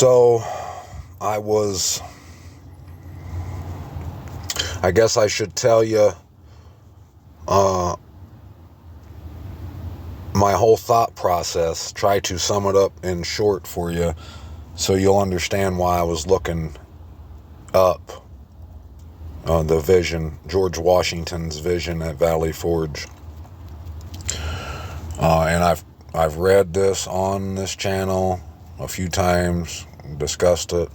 So I guess I should tell you my whole thought process, try to sum it up in short for you so you'll understand why I was looking up the vision, George Washington's vision at Valley Forge. And I've read this on this channel a few times, discussed it,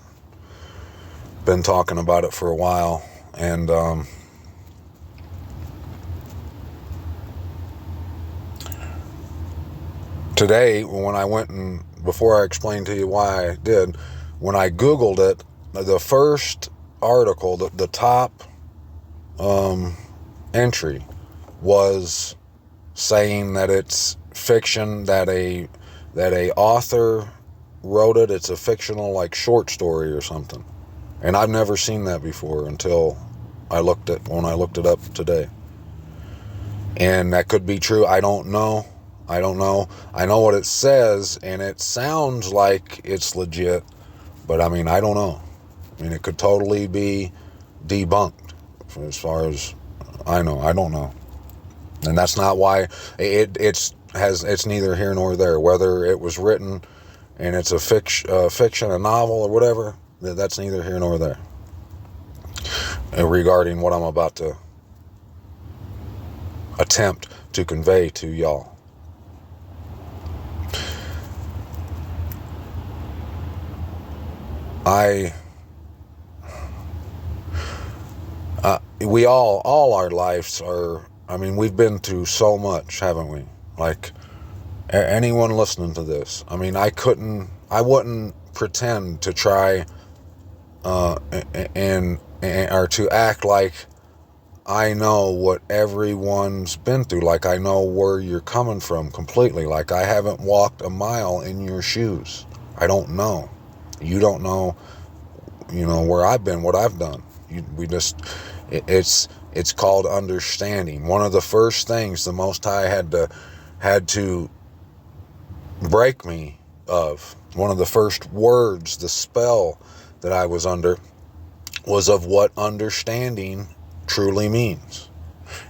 been talking about it for a while, and today when I went and, before I explained to you why I did, when I Googled it, the first article, the top entry was saying that it's fiction, that a author wrote it. It's a fictional, like, short story or something. And I've never seen that before until when I looked it up today. And that could be true. I don't know. I know what it says, and it sounds like it's legit, but I mean, I don't know. I mean, it could totally be debunked as far as I know. I don't know. And that's not why it's neither here nor there. Whether it was written and it's a fiction, a novel or whatever, that's neither here nor there regarding what I'm about to attempt to convey to y'all. We all our lives are, I mean, we've been through so much, haven't we? Like, anyone listening to this, I mean, I wouldn't pretend to try or to act like I know what everyone's been through, like I know where you're coming from completely, like I haven't walked a mile in your shoes. I don't know. You don't know, where I've been, what I've done. It's called understanding. One of the first things the Most High had to break me of, one of the first words, the spell that I was under, was of what understanding truly means.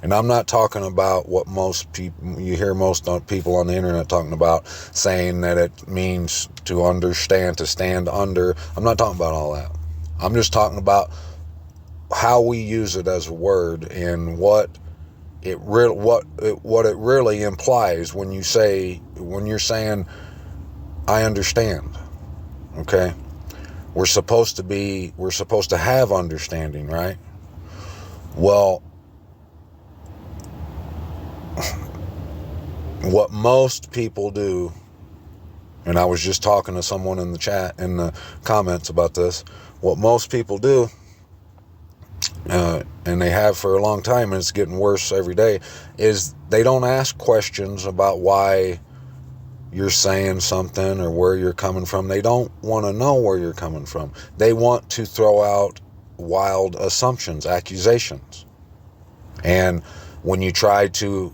And I'm not talking about what most people, you hear most people on the internet talking about, saying that it means to understand, to stand under. I'm not talking about all that. I'm just talking about how we use it as a word and what it really implies when you're saying I understand. Okay? We're supposed to have understanding, right? Well, what most people do, and I was just talking to someone in the chat, in the comments about this, what most people do, and they have for a long time, and it's getting worse every day, is they don't ask questions about why you're saying something or where you're coming from. They don't want to know where you're coming from. They want to throw out wild assumptions, accusations. And when you try to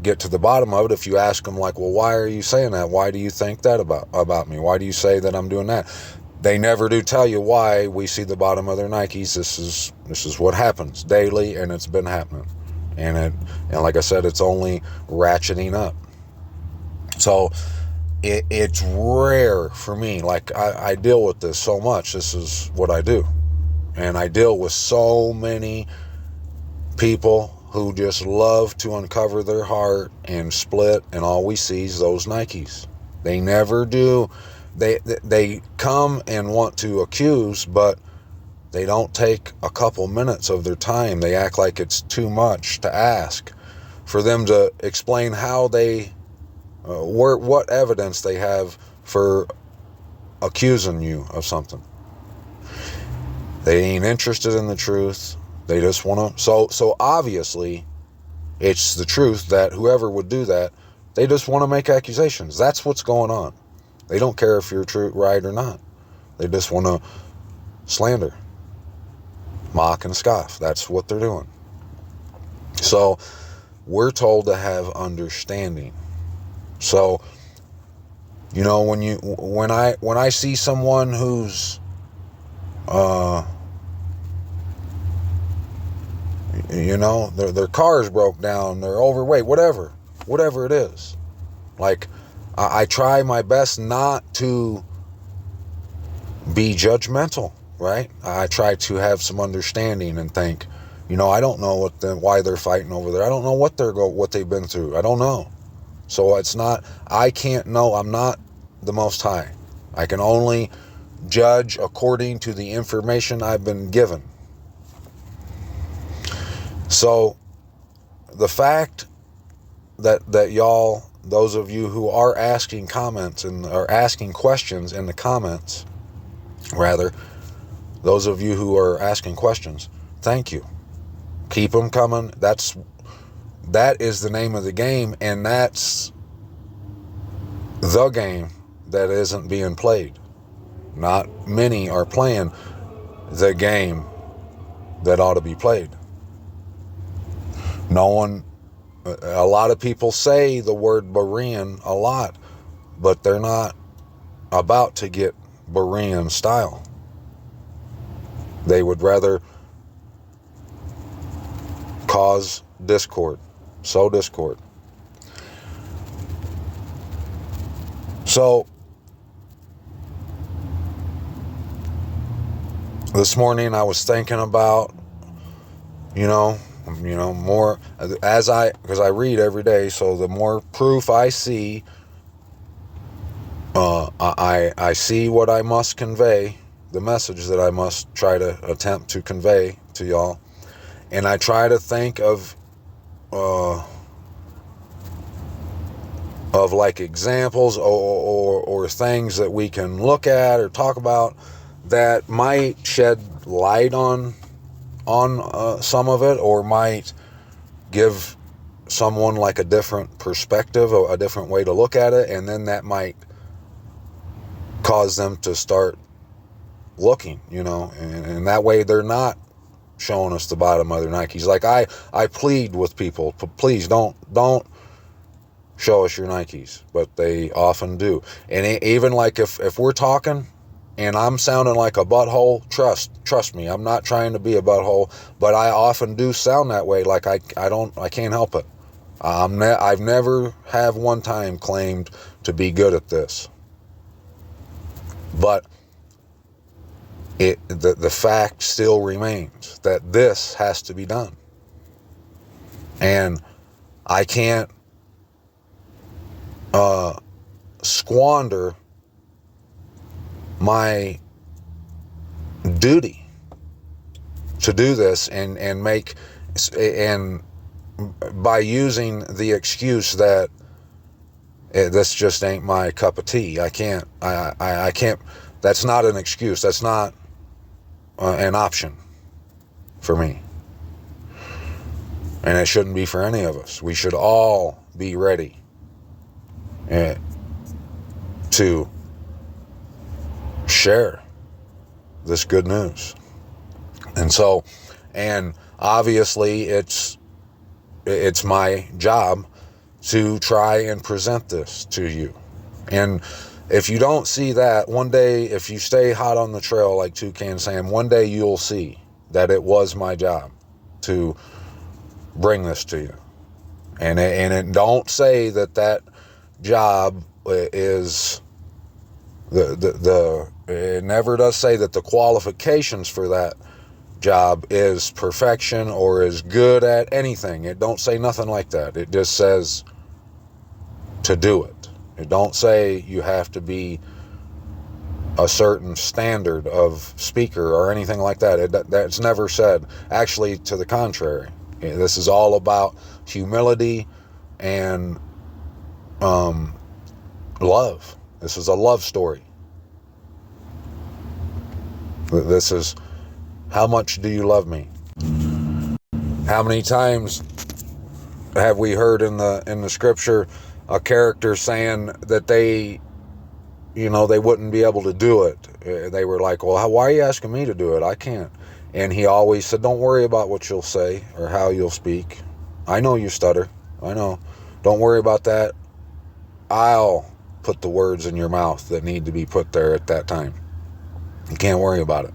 get to the bottom of it, if you ask them, like, well, why are you saying that? Why do you think that about me? Why do you say that I'm doing that? They never do tell you why. We see the bottom of their Nikes. This is what happens daily, and it's been happening. And like I said, it's only ratcheting up. So it's rare for me. Like, I deal with this so much. This is what I do. And I deal with so many people who just love to uncover their heart and split, and all we see is those Nikes. They never do. They come and want to accuse, but they don't take a couple minutes of their time. They act like it's too much to ask for them to explain how they, what evidence they have for accusing you of something. They ain't interested in the truth. They just want to, so obviously it's the truth that whoever would do that, they just want to make accusations. That's what's going on. They don't care if you're true, right or not. They just want to slander, mock, and scoff. That's what they're doing. So we're told to have understanding. So You know, when I see someone who's you know, their car's broke down, they're overweight, whatever it is. Like, I try my best not to be judgmental, right? I try to have some understanding and think, you know, I don't know why they're fighting over there. I don't know what they've been through. I don't know. So it's not, I can't know. I'm not the Most High. I can only judge according to the information I've been given. So the fact that y'all, those of you who are asking comments and are asking questions in the comments, rather, those of you who are asking questions, thank you. Keep them coming. That is the name of the game, and that's the game that isn't being played. Not many are playing the game that ought to be played. No one, a lot of people say the word Berean a lot, but they're not about to get Berean style. They would rather cause discord, sow discord. So this morning I was thinking about, you know, more because I read every day. So the more proof I see, I see what I must convey, the message that I must try to attempt to convey to y'all, and I try to think of like examples or things that we can look at or talk about that might shed light on some of it, or might give someone like a different perspective, or a different way to look at it, and then that might cause them to start looking, you know, and that way they're not showing us the bottom of their Nikes. Like I plead with people, please don't show us your Nikes, but they often do. And even like if we're talking and I'm sounding like a butthole, trust me, I'm not trying to be a butthole, but I often do sound that way. Like I can't help it. I've never have one time claimed to be good at this, but the fact still remains that this has to be done, and I can't squander my duty to do this and make, and by using the excuse that this just ain't my cup of tea. I can't, that's not an excuse. That's not an option for me. And it shouldn't be for any of us. We should all be ready to share this good news. And so, and obviously it's my job to try and present this to you. And if you don't see that, one day, if you stay hot on the trail like Toucan Sam, one day you'll see that it was my job to bring this to you. And it don't say that job is it never does say that the qualifications for that job is perfection or is good at anything. It don't say nothing like that. It just says to do it. It don't say you have to be a certain standard of speaker or anything like that. That's never said. Actually, to the contrary. This is all about humility and love. This is a love story. This is, how much do you love me? How many times have we heard in the scripture a character saying that they wouldn't be able to do it? They were like, well, why are you asking me to do it? I can't. And he always said, don't worry about what you'll say or how you'll speak. I know you stutter. I know. Don't worry about that. I'll put the words in your mouth that need to be put there at that time. You can't worry about it.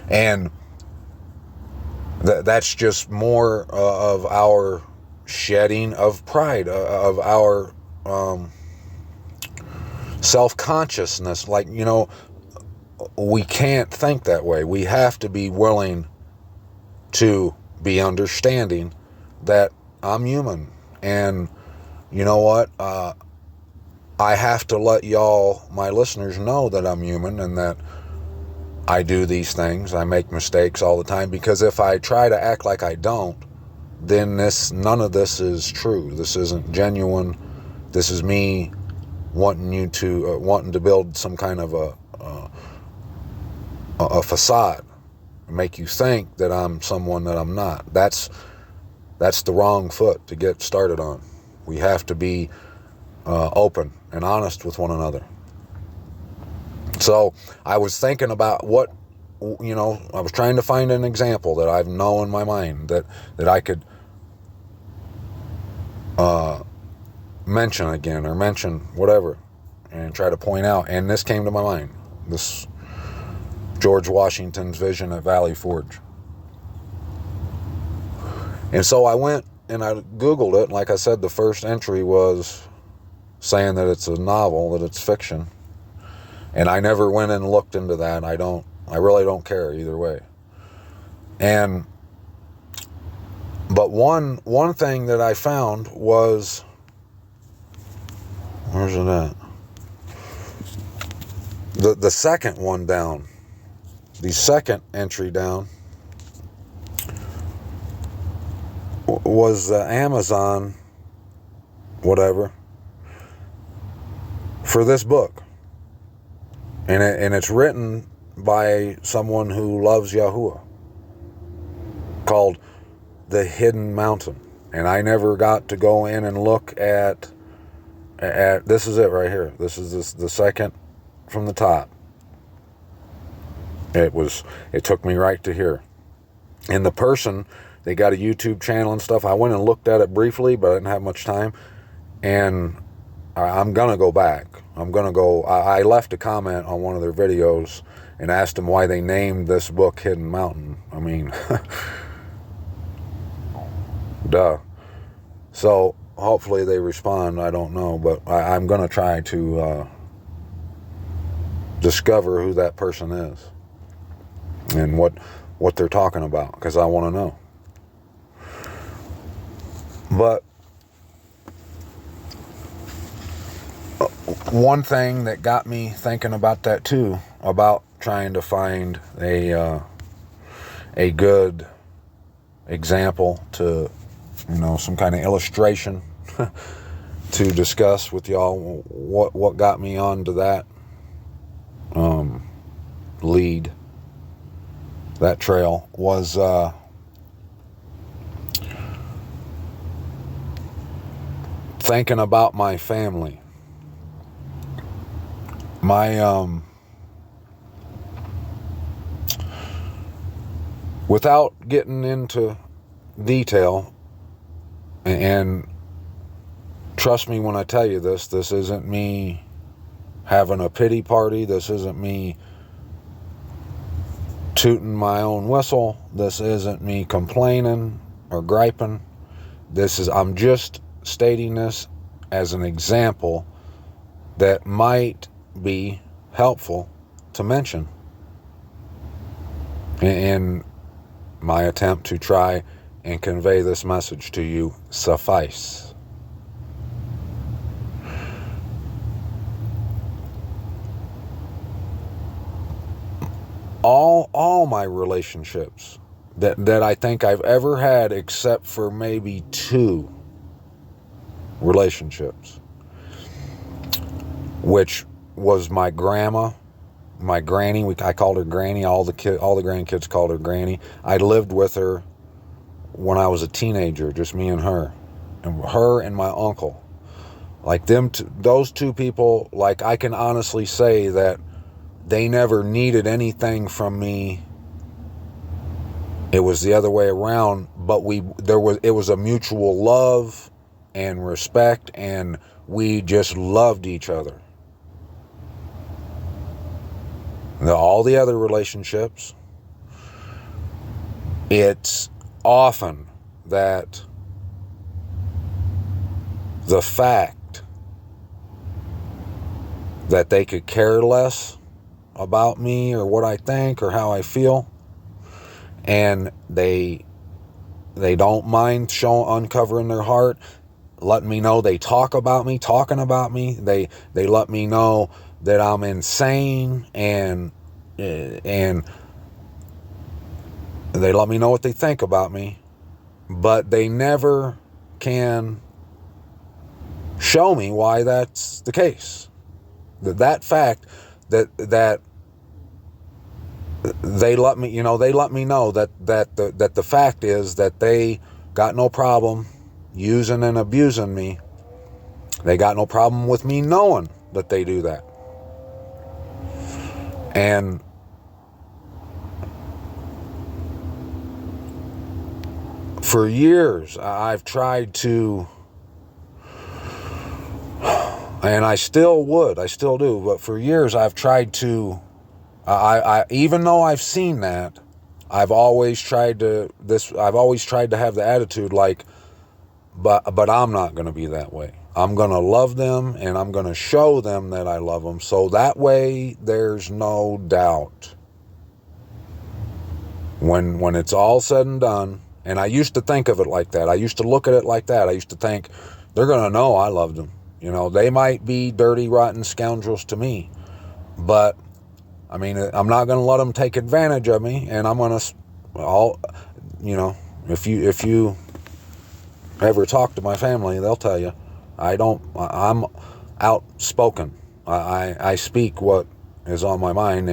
And that's just more of our shedding of pride, of our self-consciousness. Like, you know, we can't think that way. We have to be willing to be understanding that I'm human. And you know what? I have to let y'all, my listeners, know that I'm human and that I do these things. I make mistakes all the time, because if I try to act like I don't, then none of this is true. This isn't genuine. This is me wanting to build some kind of a facade, make you think that I'm someone that I'm not. That's the wrong foot to get started on. We have to be open and honest with one another. So I was thinking about what, you know, I was trying to find an example that I know in my mind that I could mention again, or mention whatever, and try to point out. And this came to my mind, this George Washington's vision at Valley Forge. And so I went and I Googled it. Like I said, the first entry was saying that it's a novel, that it's fiction. And I never went and looked into that. I really don't care either way. But one thing that I found was, where's it at? The second one down, the second entry down, was Amazon, whatever, for this book. And it's written by someone who loves Yahuwah, called The Hidden Mountain. And I never got to go in and look at this is it right here. This is the second from the top. It took me right to here. And the person, they got a YouTube channel and stuff. I went and looked at it briefly, but I didn't have much time. And I'm going to go back. I left a comment on one of their videos and asked them why they named this book Hidden Mountain. I mean, duh. So hopefully they respond. I don't know, but I'm going to try to discover who that person is and what they're talking about, because I want to know. But one thing that got me thinking about that too, about trying to find a good example to, you know, some kind of illustration to discuss with y'all, what got me onto that lead, that trail, was thinking about my family. Without getting into detail, and trust me when I tell you this isn't me having a pity party. This isn't me tooting my own whistle. This isn't me complaining or griping. I'm just stating this as an example that might be helpful to mention in my attempt to try and convey this message to you. Suffice. All my relationships that I think I've ever had, except for maybe 2 relationships, which was my grandma, my granny. I called her Granny. All the grandkids called her Granny. I lived with her when I was a teenager, just me and her and my uncle. Like those 2 people, like I can honestly say that they never needed anything from me. It was the other way around, but it was a mutual love and respect, and we just loved each other. All the other relationships, it's often that the fact that they could care less about me or what I think or how I feel, and they don't mind uncovering their heart, letting me know they talking about me. They let me know that I'm insane, and they let me know what they think about me, but they never can show me why that's the case. That fact that they let me know that the fact is that they got no problem using and abusing me. They got no problem with me knowing that they do that. And for years, I've tried to, and I still do, but for years I've tried to, I even though I've seen that, I've always tried to have the attitude like, but I'm not going to be that way. I'm going to love them, and I'm going to show them that I love them, so that way there's no doubt. When it's all said and done, and I used to think of it like that. I used to look at it like that. I used to think, they're going to know I loved them. They might be dirty, rotten scoundrels to me, but I mean, I'm not going to let them take advantage of me, and I'm going to, if you ever talk to my family, they'll tell you, I'm outspoken. I speak what is on my mind,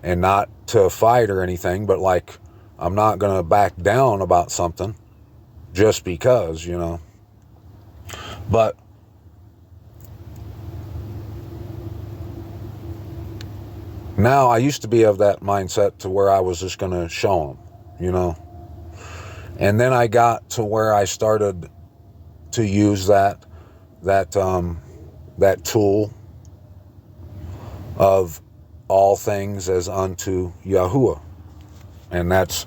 and not to fight or anything, but like, I'm not going to back down about something just because, but now I used to be of that mindset to where I was just going to show them, and then I got to where I started to use that tool of all things as unto Yahuwah. And that's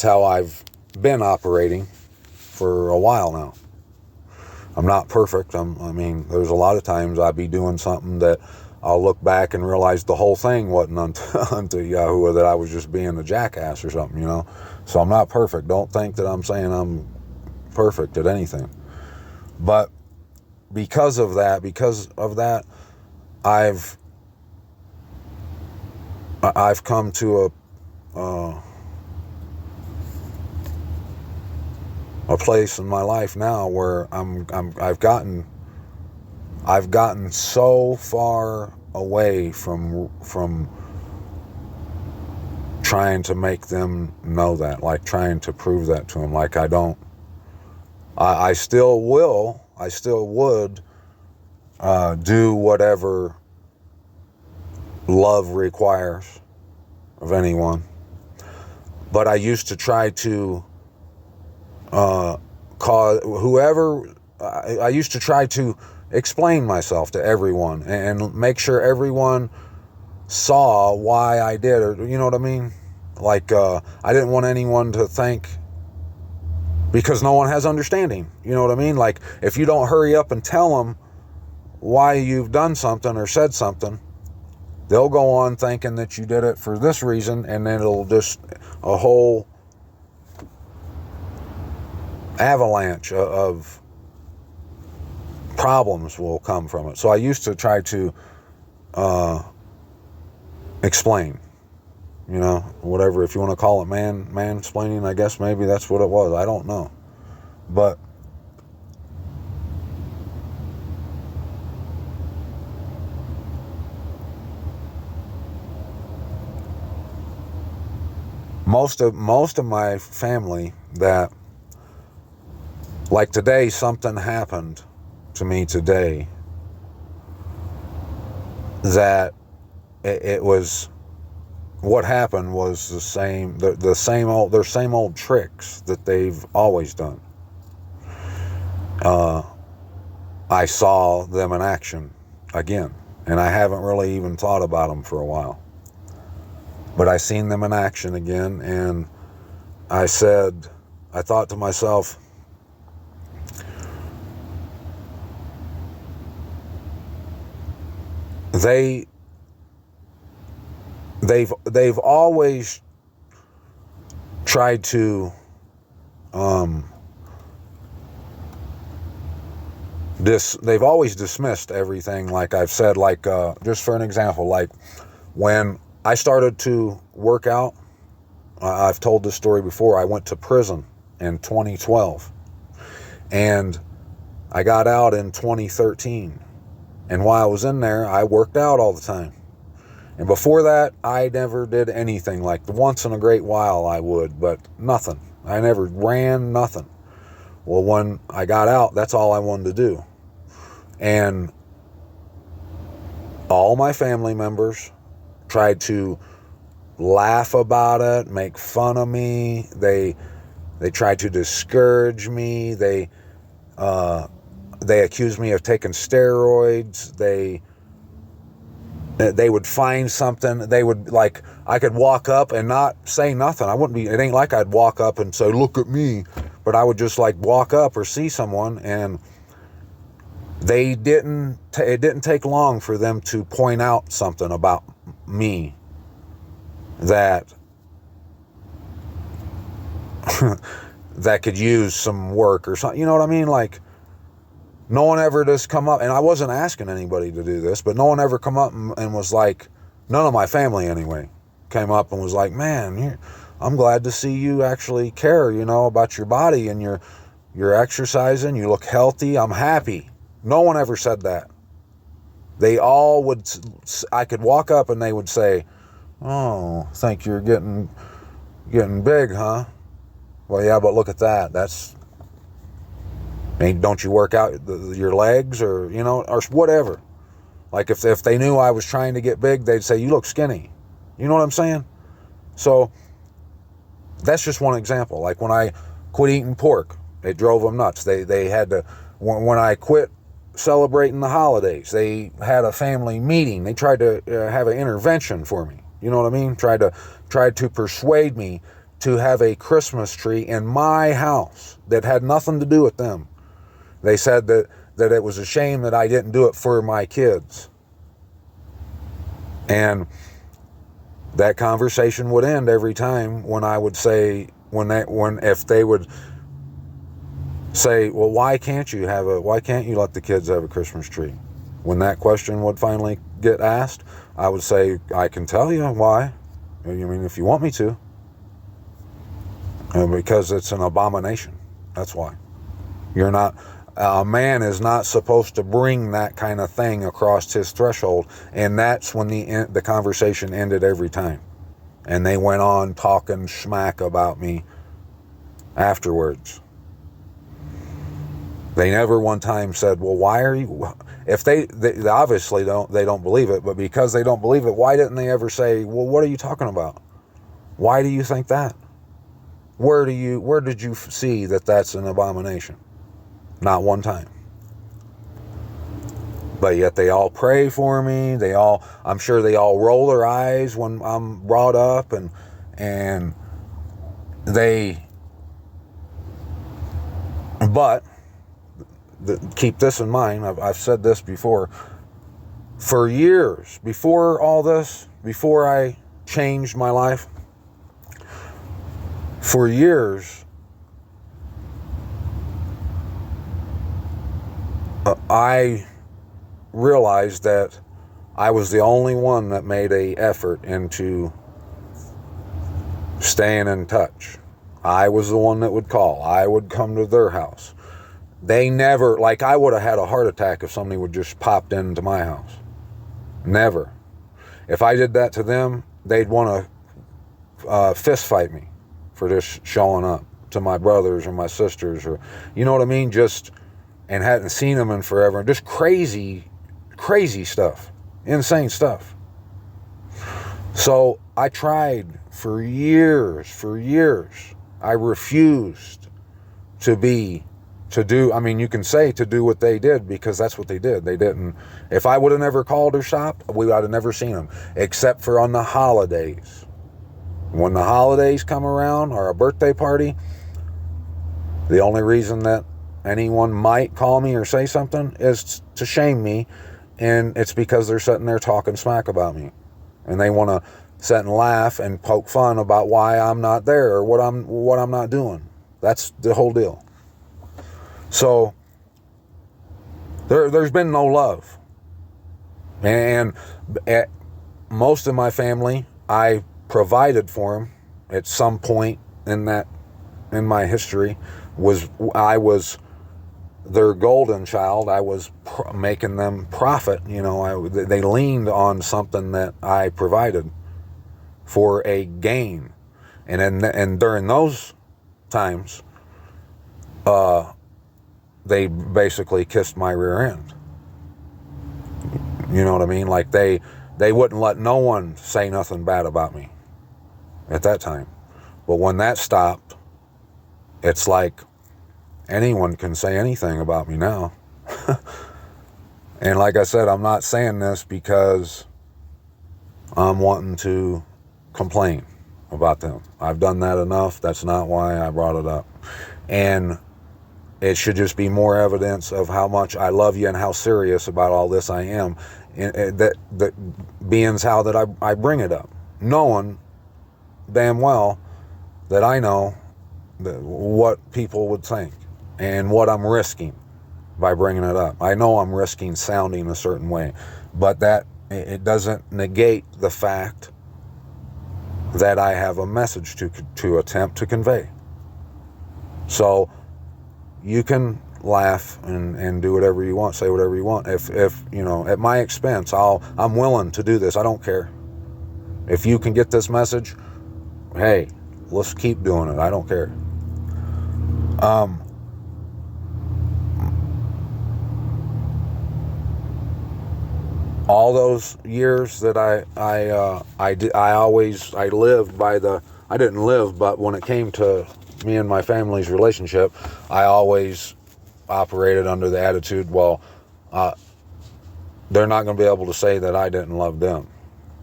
how I've been operating for a while now. I'm not perfect. I mean, there's a lot of times I'd be doing something that I'll look back and realize the whole thing wasn't unto Yahuwah, that I was just being a jackass or something, So I'm not perfect. Don't think that I'm saying I'm perfect at anything. But because of that, I've come to a place in my life now where I've gotten so far away from trying to make them know that, like trying to prove that to them. Like I still would do whatever love requires of anyone, but I used to try to cause whoever, I used to try to explain myself to everyone and make sure everyone saw why I did, or you know what I mean? Like I didn't want anyone to think, because no one has understanding, you know what I mean? Like, if you don't hurry up and tell them why you've done something or said something, they'll go on thinking that you did it for this reason, and then it'll just, a whole avalanche of problems will come from it. So I used to try to explain, whatever, if you want to call it mansplaining, I guess maybe that's what it was. I don't know. But most of my family, that, like today, something happened to me today that it was, what happened was the same, their same old tricks that they've always done. I saw them in action again. And I haven't really even thought about them for a while. But I seen them in action again, and I thought to myself, they've always tried to they've always dismissed everything, like I've said, like just for an example, like when I started to work out, I've told this story before, I went to prison in 2012 and I got out in 2013, and while I was in there I worked out all the time. And before that I never did anything. Like once in a great while I would, but nothing. I never ran, nothing. Well, when I got out, that's all I wanted to do. And all my family members tried to laugh about it, make fun of me. They tried to discourage me. They accused me of taking steroids. They would find something. They would, like, I could walk up and not say nothing. It ain't like I'd walk up and say, look at me. But I would just like walk up or see someone, and it didn't take long for them to point out something about me that that could use some work or something. You know what I mean? Like, no one ever just come up, and I wasn't asking anybody to do this, but no one ever come up and was like, none of my family anyway, came up and was like, man, I'm glad to see you actually care, about your body, and you're exercising, you look healthy, I'm happy. No one ever said that. They all would, I could walk up and they would say, oh, think you're getting big, huh? Well, yeah, but look at that. Don't you work out your legs or whatever? Like if they knew I was trying to get big, they'd say, you look skinny. You know what I'm saying? So that's just one example. Like when I quit eating pork, it drove them nuts. They had to, when I quit celebrating the holidays, they had a family meeting. They tried to have an intervention for me. You know what I mean? Tried to persuade me to have a Christmas tree in my house that had nothing to do with them. They said that it was a shame that I didn't do it for my kids. And that conversation would end every time when I would say, if they would say, well, why can't you let the kids have a Christmas tree? When that question would finally get asked, I would say, I can tell you why. I mean, if you want me to. Because it's an abomination. That's why. A man is not supposed to bring that kind of thing across his threshold. And that's when the conversation ended every time. And they went on talking smack about me afterwards. They never one time said, well, why are you, if they obviously they don't believe it, but because they don't believe it, why didn't they ever say, well, what are you talking about? Why do you think that? Where did you see that that's an abomination? Not one time. But yet they all pray for me. I'm sure they all roll their eyes when I'm brought up, and but keep this in mind. I've said this before. For years, before all this, before I changed my life, for years, I realized that I was the only one that made an effort into staying in touch. I was the one that would call. I would come to their house. They never, like I would have had a heart attack if somebody would just popped into my house. Never. If I did that to them, they'd want to fist fight me for just showing up to my brothers or my sisters, or, you know what I mean? And hadn't seen them in forever. Just crazy stuff. Insane stuff. So I tried for years. I refused to be to do, I mean, you can say to do what they did, because that's what they did. They didn't, if I would have never called or shopped, we would have never seen them, except for on the holidays. When the holidays come around, or a birthday party, the only reason that anyone might call me or say something is to shame me, and it's because they're sitting there talking smack about me, and they want to sit and laugh and poke fun about why I'm not there or what I'm not doing. That's the whole deal. So there's been no love, and at most of my family, I provided for them at some point in my history. I was their golden child. I was making them profit. You know, they leaned on something that I provided for a gain, and during those times, they basically kissed my rear end. You know what I mean? Like they wouldn't let no one say nothing bad about me at that time. But when that stopped, it's like anyone can say anything about me now. And like I said, I'm not saying this because I'm wanting to complain about them. I've done that enough. That's not why I brought it up. And it should just be more evidence of how much I love you and how serious about all this I am. And that being how that I bring it up, knowing damn well that I know what people would think and what I'm risking by bringing it up. I know I'm risking sounding a certain way, but that it doesn't negate the fact that I have a message to attempt to convey. So you can laugh and do whatever you want, say whatever you want. If you know, at my expense, I'm willing to do this. I don't care. If you can get this message, hey, let's keep doing it. I don't care. All those years that I lived by the, I didn't live, but when it came to me and my family's relationship, I always operated under the attitude, well, they're not going to be able to say that I didn't love them.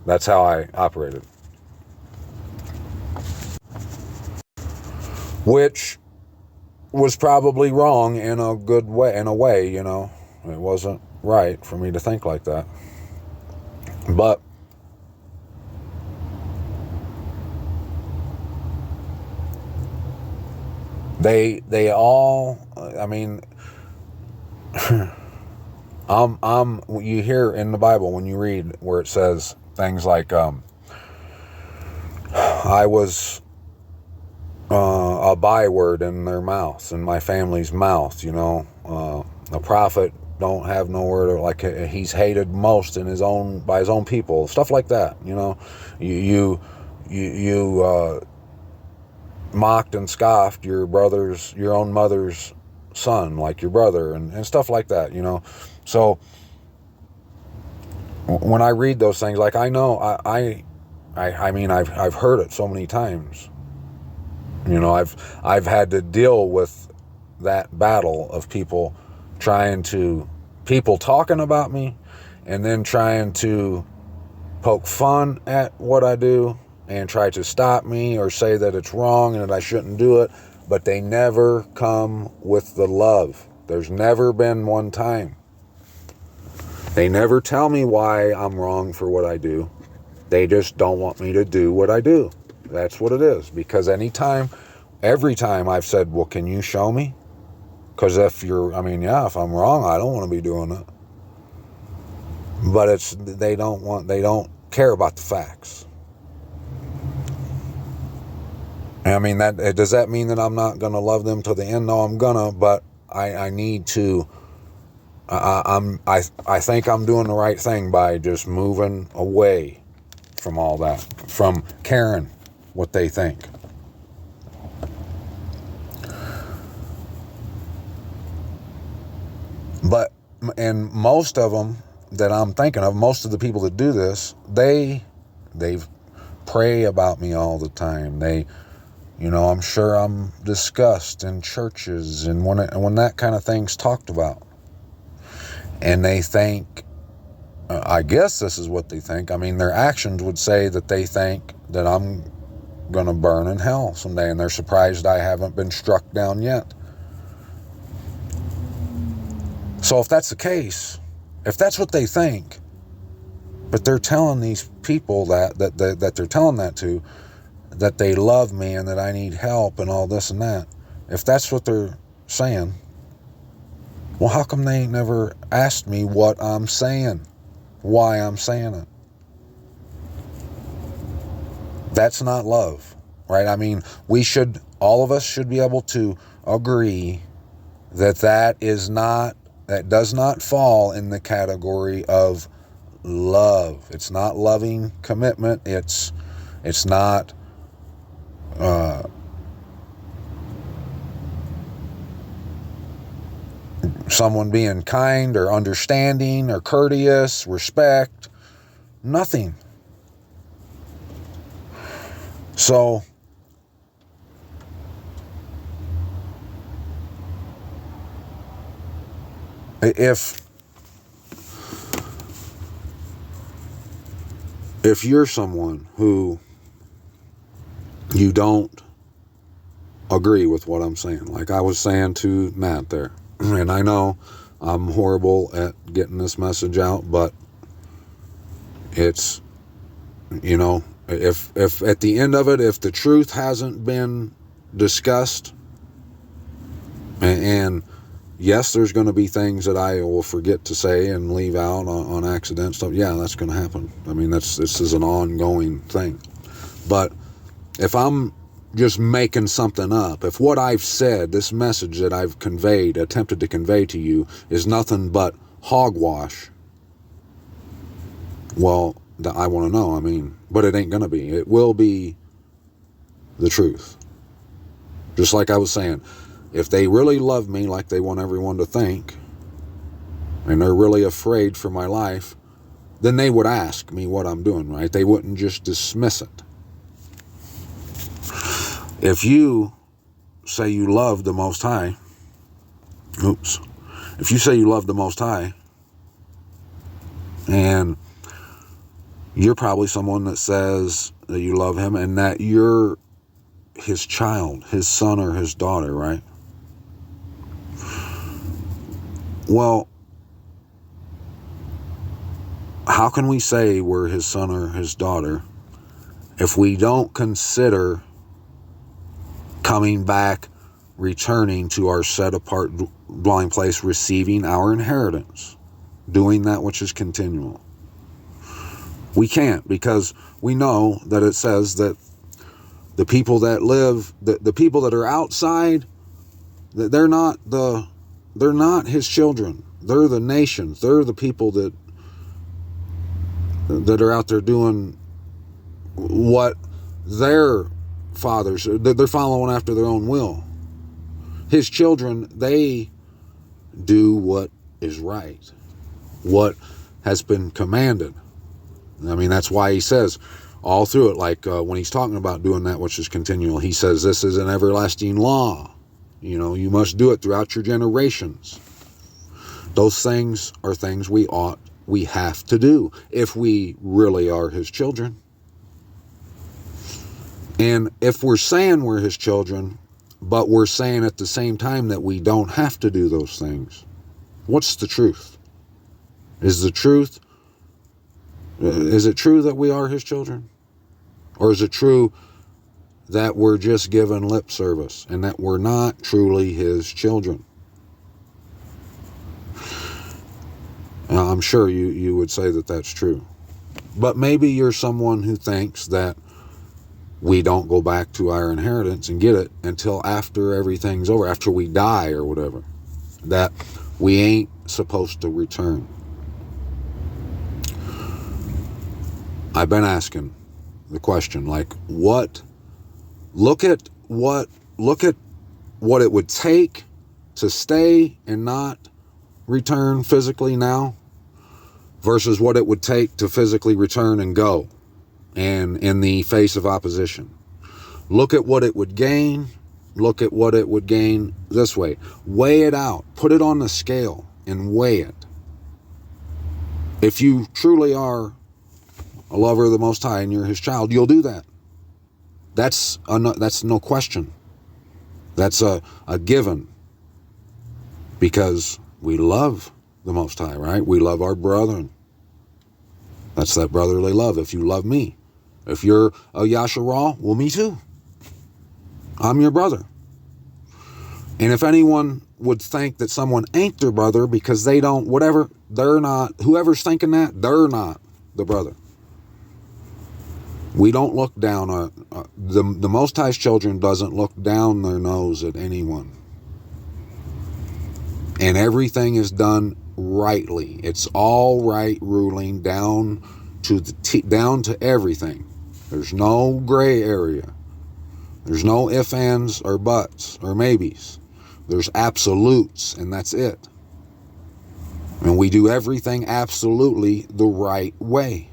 That's how I operated. Which was probably wrong in a good way, you know. It wasn't right for me to think like that. But they all, I mean, you hear in the Bible when you read where it says things like, I was a byword in their mouth, in my family's mouth, you know. A prophet don't have no word, like he's hated most by his own people, stuff like that, you know. You mocked and scoffed your own mother's son, like your brother, and stuff like that, you know. So when I read those things, like I know, I mean, I've heard it so many times. You know, I've had to deal with that battle of people talking about me, and then trying to poke fun at what I do and try to stop me or say that it's wrong and that I shouldn't do it, but they never come with the love. There's never been one time. They never tell me why I'm wrong for what I do. They just don't want me to do what I do. That's what it is. Because every time I've said, well, can you show me? Because if I'm wrong, I don't want to be doing it. But they don't care about the facts. I mean, does that mean that I'm not going to love them till the end? No, I'm gonna, but I need to. I think I'm doing the right thing by just moving away from all that, from caring what they think. But, and most of them that I'm thinking of, most of the people that do this, they pray about me all the time. They I'm sure I'm discussed in churches and when that kind of thing's talked about. And they think, I guess this is what they think. I mean, their actions would say that they think that I'm going to burn in hell someday, and they're surprised I haven't been struck down yet. So if that's the case, if that's what they think, but they're telling these people that they're telling that to, that they love me and that I need help and all this and that, if that's what they're saying, well, how come they ain't never asked me what I'm saying, why I'm saying it? That's not love, right? I mean, all of us should be able to agree that that does not fall in the category of love. It's not loving commitment. It's not someone being kind or understanding or courteous, respect, nothing. So if you're someone who you don't agree with what I'm saying, like I was saying to Matt there, and I know I'm horrible at getting this message out, but it's, if at the end of it, if the truth hasn't been discussed, and yes, there's going to be things that I will forget to say and leave out on accident stuff. Yeah, that's going to happen. I mean, this is an ongoing thing. But if I'm just making something up, if what I've said, this message that I've attempted to convey to you, is nothing but hogwash, well, I want to know. I mean, but it ain't going to be. It will be the truth. Just like I was saying, if they really love me like they want everyone to think, and they're really afraid for my life, then they would ask me what I'm doing, right? They wouldn't just dismiss it. If you say you love the Most High, if you say you love the Most High, and you're probably someone that says that you love him and that you're his child, his son or his daughter, right? Well, how can we say we're his son or his daughter if we don't consider coming back, returning to our set-apart dwelling place, receiving our inheritance, doing that which is continual? We can't, because we know that it says that the people that live, the people that are outside, that they're not his children. They're the nations. They're the people that are out there doing what their fathers, they're following after their own will. His children, they do what is right, what has been commanded. I mean, that's why he says all through it, like when he's talking about doing that which is continual, he says this is an everlasting law. You must do it throughout your generations. Those things are things we have to do if we really are his children. And if we're saying we're his children, but we're saying at the same time that we don't have to do those things, what's the truth? Is it true that we are his children? Or is it true that we're just giving lip service and that we're not truly his children? I'm sure you would say that that's true. But maybe you're someone who thinks that we don't go back to our inheritance and get it until after everything's over, after we die or whatever. That we ain't supposed to return. I've been asking the question, like, look at what it would take to stay and not return physically now versus what it would take to physically return and go, and in the face of opposition. Look at what it would gain. Look at what it would gain this way. Weigh it out. Put it on the scale and weigh it. If you truly are a lover of the Most High and you're His child, you'll do that. That's no question. That's a given. Because we love the Most High, right? We love our brethren. That's that brotherly love. If you love me. If you're a Yasharal, well, me too. I'm your brother. And if anyone would think that someone ain't their brother because they don't, whatever, they're not, whoever's thinking that, they're not the brother. We don't look down on, the Most High's children doesn't look down their nose at anyone. And everything is done rightly. It's all right ruling down to down to everything. There's no gray area. There's no ifs, ands, or buts, or maybes. There's absolutes, and that's it. And we do everything absolutely the right way.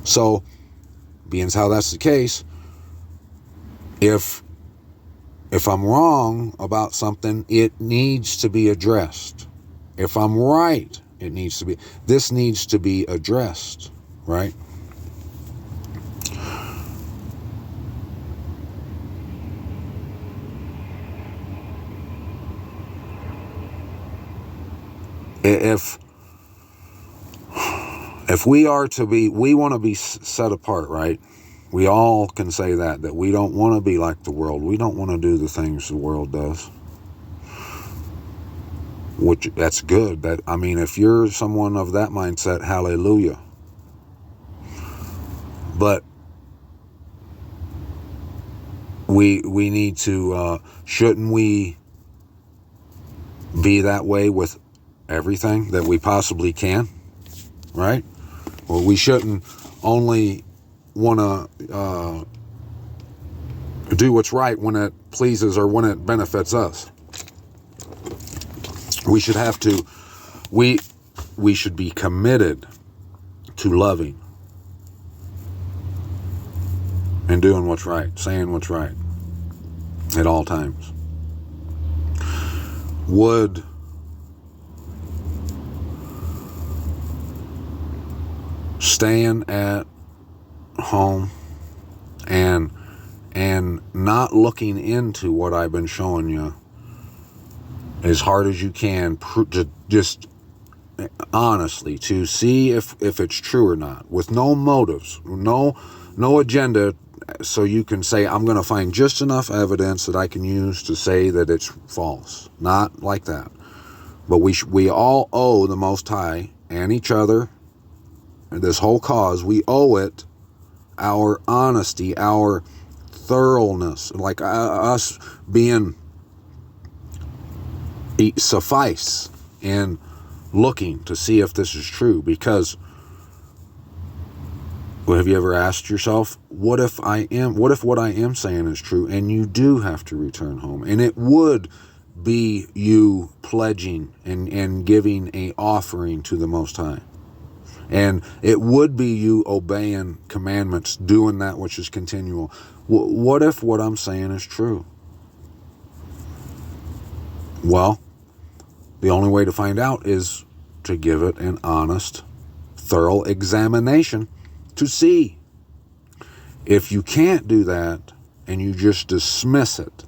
So, being as how that's the case, if I'm wrong about something, it needs to be addressed. If I'm right, this needs to be addressed, right? If we are to be, we want to be set apart, right? We all can say that we don't want to be like the world. We don't want to do the things the world does. Which, that's good. If you're someone of that mindset, hallelujah. But we need to, shouldn't we be that way with everything that we possibly can, right? Well, we shouldn't only want to do what's right when it pleases or when it benefits us. We should have to, we should be committed to loving and doing what's right, saying what's right at all times. Would staying at home and not looking into what I've been showing you as hard as you can, just honestly, to see if it's true or not, with no motives, no agenda, so you can say, I'm going to find just enough evidence that I can use to say that it's false. Not like that. But we all owe the Most High and each other, and this whole cause, we owe it our honesty, our thoroughness, like us being suffice in looking to see if this is true. Because, well, have you ever asked yourself, what if what I am saying is true and you do have to return home, and it would be you pledging and giving a offering to the Most High, and it would be you obeying commandments, doing that which is continual. What if what I'm saying is true? Well, the only way to find out is to give it an honest, thorough examination to see. If you can't do that and you just dismiss it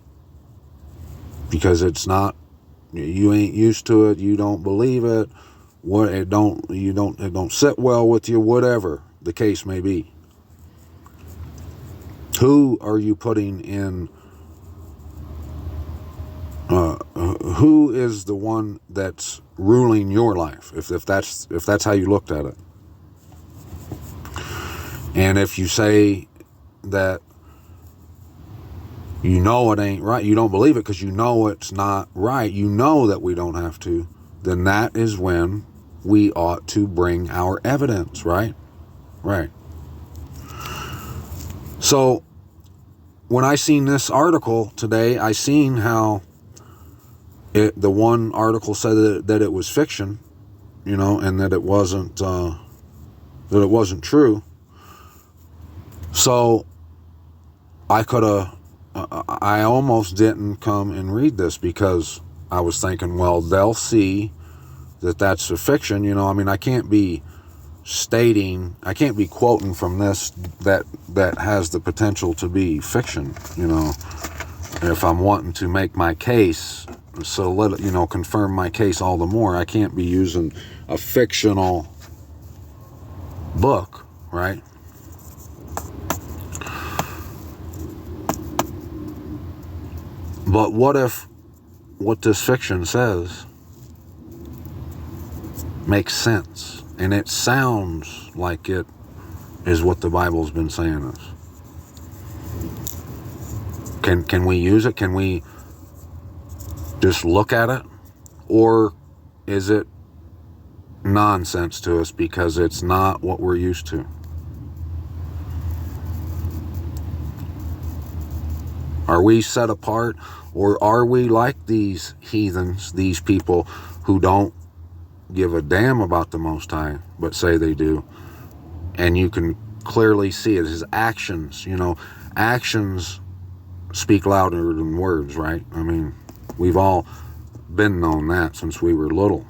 because it's not, you ain't used to it, you don't believe it, it don't sit well with you, whatever the case may be. Who are you putting in? Who is the one that's ruling your life? If that's how you looked at it, and if you say that you know it ain't right, you don't believe it because you know it's not right, you know that we don't have to, then that is when we ought to bring our evidence, right? Right. So when I seen this article today, I seen how the one article said that it was fiction, and that it wasn't true. So I almost didn't come and read this because I was thinking, well, they'll see that that's a fiction. You know, I mean, I can't be quoting from this that has the potential to be fiction, you know, if I'm wanting to make my case, so let it, you know, confirm my case all the more. I can't be using a fictional book, right? But what if what this fiction says makes sense and it sounds like it is what the Bible's been saying is? Can we use it? Can we just look at it? Or is it nonsense to us because it's not what we're used to? Are we set apart, or are we like these heathens, these people who don't give a damn about the Most High, but say they do? And you can clearly see it. His actions, you know, actions speak louder than words, right? I mean, we've all been known that since we were little.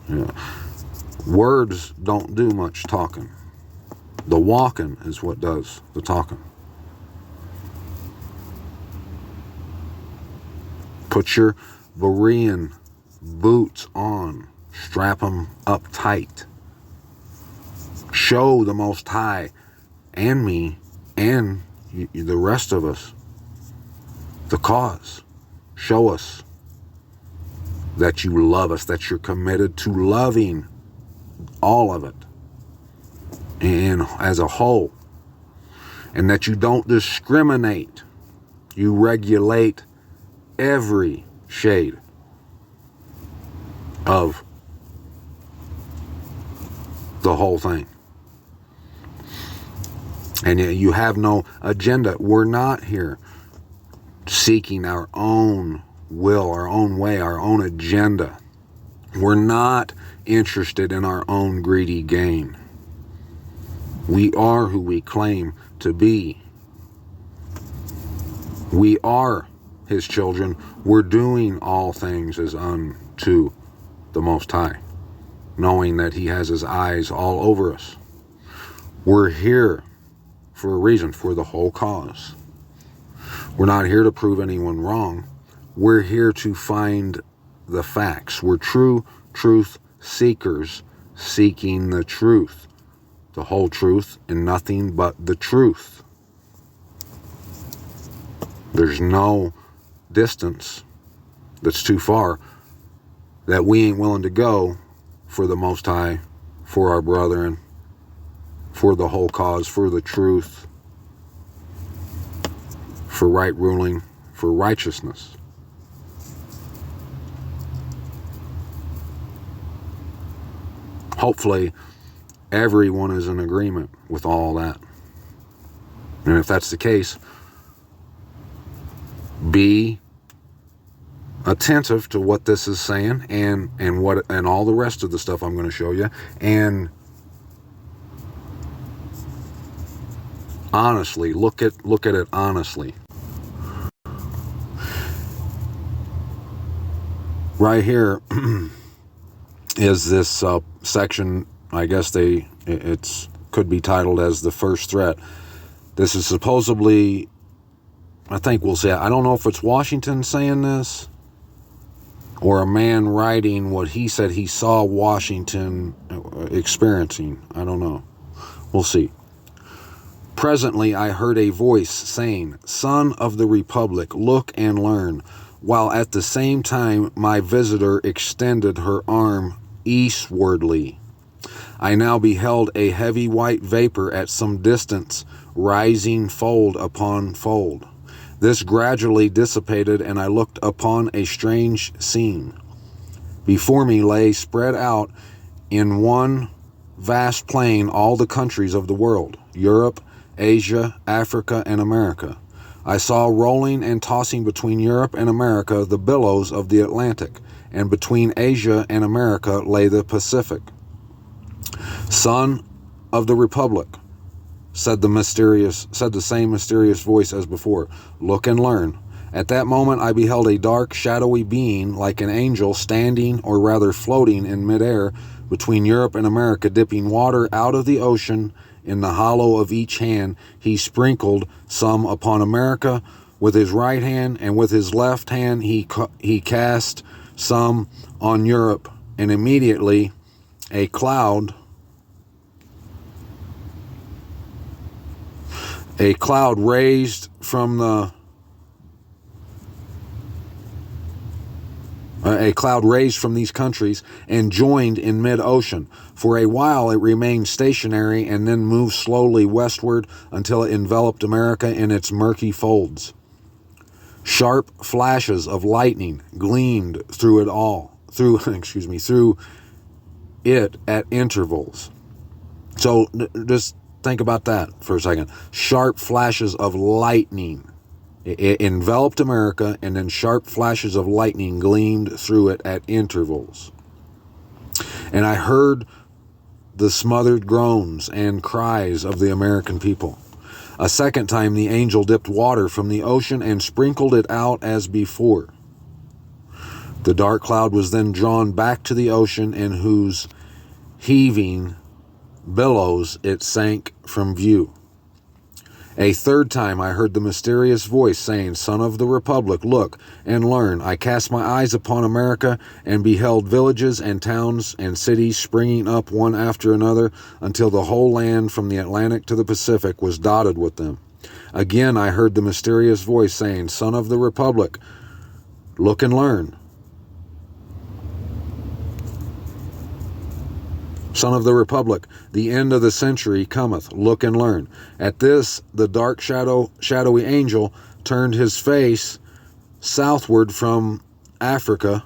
Yeah. Words don't do much talking. The walking is what does the talking. Put your Berean boots on. Strap them up tight. Show the Most High and me and the rest of us the cause. Show us that you love us, that you're committed to loving all of it and as a whole, and that you don't discriminate. You regulate every shade of the whole thing. And you have no agenda. We're not here seeking our own will, our own way, our own agenda. We're not interested in our own greedy gain. We are who we claim to be. We are His children. We're doing all things as unto the Most High, knowing that He has His eyes all over us. We're here for a reason, for the whole cause. We're not here to prove anyone wrong. We're here to find the facts. We're true truth seekers seeking the truth, the whole truth, and nothing but the truth. There's no distance that's too far that we ain't willing to go for the Most High, for our brethren, for the whole cause, for the truth, for right ruling, for righteousness. Hopefully, everyone is in agreement with all that. And if that's the case, be attentive to what this is saying and all the rest of the stuff I'm going to show you, and honestly look at it honestly. Right here is this section. I guess it's could be titled as the first threat. This is supposedly, I think we'll say, I don't know if it's Washington saying this or a man writing what he said he saw Washington experiencing. I don't know. We'll see. Presently, I heard a voice saying, "Son of the Republic, look and learn," while at the same time my visitor extended her arm eastwardly. I now beheld a heavy white vapor at some distance, rising fold upon fold. This gradually dissipated, and I looked upon a strange scene. Before me lay spread out in one vast plain all the countries of the world, Europe, Asia, Africa, and America. I saw rolling and tossing between Europe and America the billows of the Atlantic, and between Asia and America lay the Pacific. Son of the Republic, said the same mysterious voice as before. Look and learn. At that moment I beheld a dark, shadowy being like an angel standing, or rather floating, in midair between Europe and America, dipping water out of the ocean. In the hollow of each hand he sprinkled some upon America with his right hand, and with his left hand he cast some on Europe. And immediately a cloud raised from these countries and joined in mid-ocean. For a while it remained stationary and then moved slowly westward until it enveloped America in its murky folds. Sharp flashes of lightning gleamed through it at intervals. So just think about that for a second. Sharp flashes of lightning. It enveloped America, and then sharp flashes of lightning gleamed through it at intervals. And I heard the smothered groans and cries of the American people. A second time the angel dipped water from the ocean and sprinkled it out as before. The dark cloud was then drawn back to the ocean, in whose heaving billows it sank from view. A third time I heard the mysterious voice saying, Son of the Republic, look and learn. I cast my eyes upon America and beheld villages and towns and cities springing up one after another, until the whole land from the Atlantic to the Pacific was dotted with them. Again I heard the mysterious voice saying, Son of the Republic, look and learn. Son of the Republic, the end of the century cometh, look and learn. At this, the dark shadowy angel turned his face southward from Africa,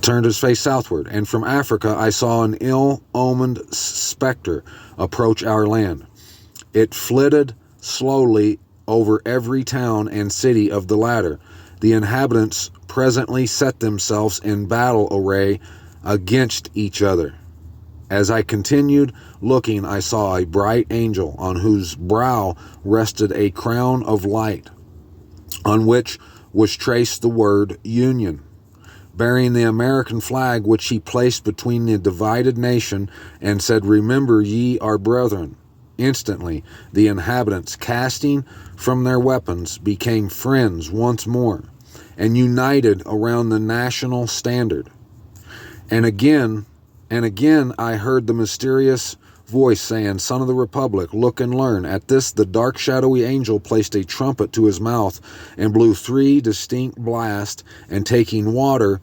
and from Africa I saw an ill-omened specter approach our land. It flitted slowly over every town and city of the latter. The inhabitants presently set themselves in battle array against each other. As I continued looking, I saw a bright angel, on whose brow rested a crown of light, on which was traced the word Union, bearing the American flag, which he placed between the divided nation, and said, Remember ye our brethren. Instantly the inhabitants, casting from their weapons, became friends once more, and united around the national standard. And again I heard the mysterious voice saying, Son of the Republic, look and learn. At this, the dark shadowy angel placed a trumpet to his mouth and blew 3 distinct blasts, and taking water,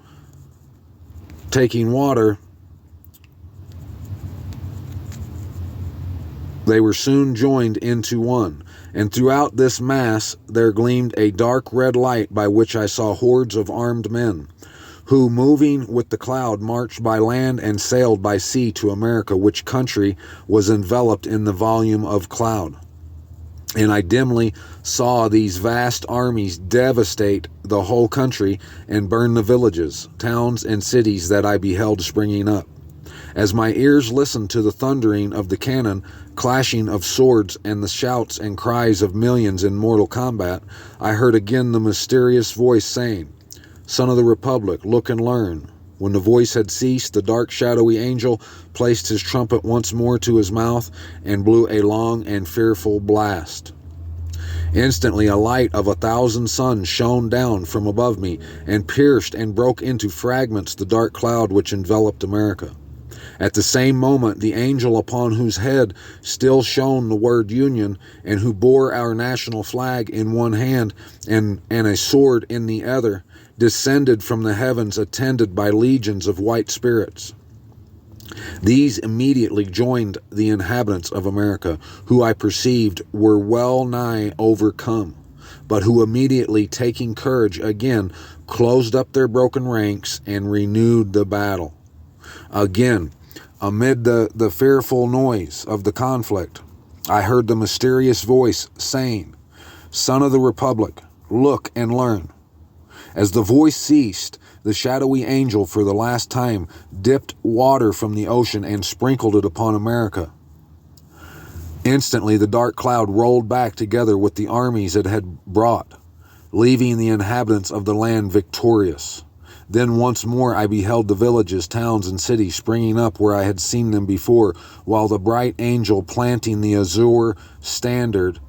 they were soon joined into one. And throughout this mass there gleamed a dark red light, by which I saw hordes of armed men, who, moving with the cloud, marched by land and sailed by sea to America, which country was enveloped in the volume of cloud. And I dimly saw these vast armies devastate the whole country and burn the villages, towns, and cities that I beheld springing up. As my ears listened to the thundering of the cannon, clashing of swords, and the shouts and cries of millions in mortal combat, I heard again the mysterious voice saying, Son of the Republic, look and learn. When the voice had ceased, the dark shadowy angel placed his trumpet once more to his mouth and blew a long and fearful blast. Instantly a light of 1,000 suns shone down from above me and pierced and broke into fragments the dark cloud which enveloped America. At the same moment, the angel upon whose head still shone the word Union, and who bore our national flag in one hand and a sword in the other, descended from the heavens, attended by legions of white spirits. These immediately joined the inhabitants of America, who I perceived were well nigh overcome, but who immediately, taking courage again, closed up their broken ranks and renewed the battle. Again, amid the fearful noise of the conflict, I heard the mysterious voice saying, Son of the Republic, look and learn. As the voice ceased, the shadowy angel for the last time dipped water from the ocean and sprinkled it upon America. Instantly the dark cloud rolled back together with the armies it had brought, leaving the inhabitants of the land victorious. Then once more I beheld the villages, towns, and cities springing up where I had seen them before, while the bright angel planting the azure standard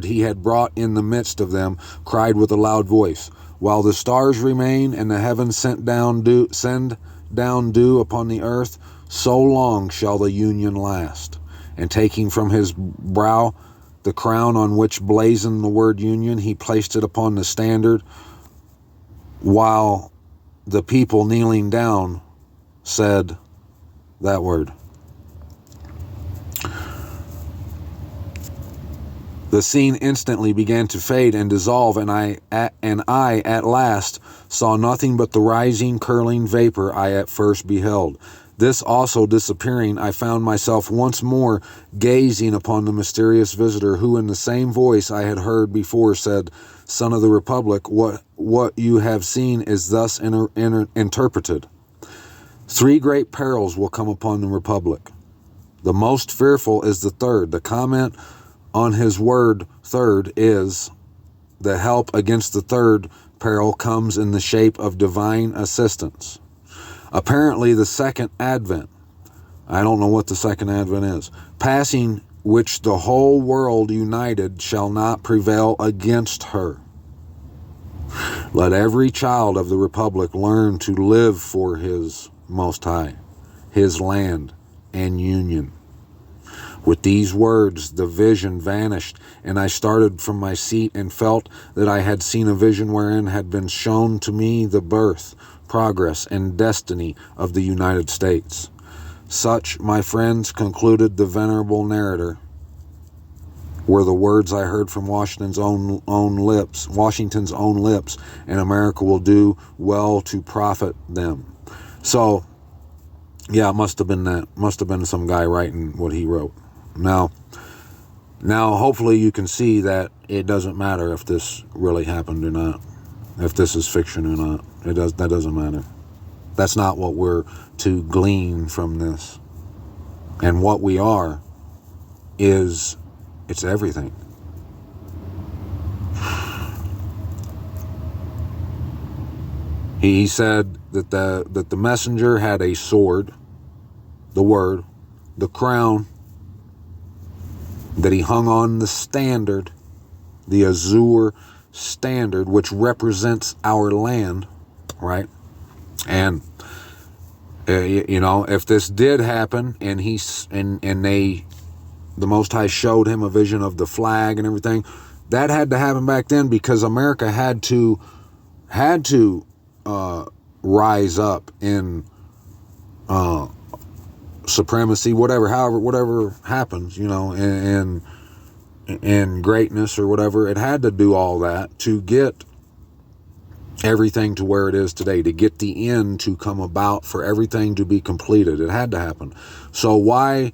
he had brought in the midst of them, cried with a loud voice, "While the stars remain and the heavens send down dew upon the earth, so long shall the union last." And taking from his brow the crown on which blazoned the word union, he placed it upon the standard, while the people kneeling down said that word. The scene instantly began to fade and dissolve, and I at last saw nothing but the rising, curling vapor I at first beheld. This also disappearing, I found myself once more gazing upon the mysterious visitor, who in the same voice I had heard before said, "Son of the Republic, what you have seen is thus interpreted. 3 great perils will come upon the Republic. The most fearful is the third." The comment on his word third is, the help against the third peril comes in the shape of divine assistance. Apparently the second advent, I don't know what the second advent is, passing which the whole world united shall not prevail against her. Let every child of the Republic learn to live for his Most High, his land and union. With these words, the vision vanished, and I started from my seat and felt that I had seen a vision wherein had been shown to me the birth, progress, and destiny of the United States. Such, my friends, concluded the venerable narrator, were the words I heard from Washington's own lips, and America will do well to profit them. So, yeah, it must have been that. Must have been some guy writing what he wrote. Now, hopefully you can see that it doesn't matter if this really happened or not, if this is fiction or not. That doesn't matter. That's not what we're to glean from this. And what we are is, it's everything. He said that the messenger had a sword, the word, the crown, that he hung on the standard, the azure standard, which represents our land, right? And if this did happen, and the Most High showed him a vision of the flag and everything, that had to happen back then, because America had to rise up in supremacy, whatever happens, and greatness or whatever. It had to do all that to get everything to where it is today, to get the end to come about, for everything to be completed. It had to happen. So why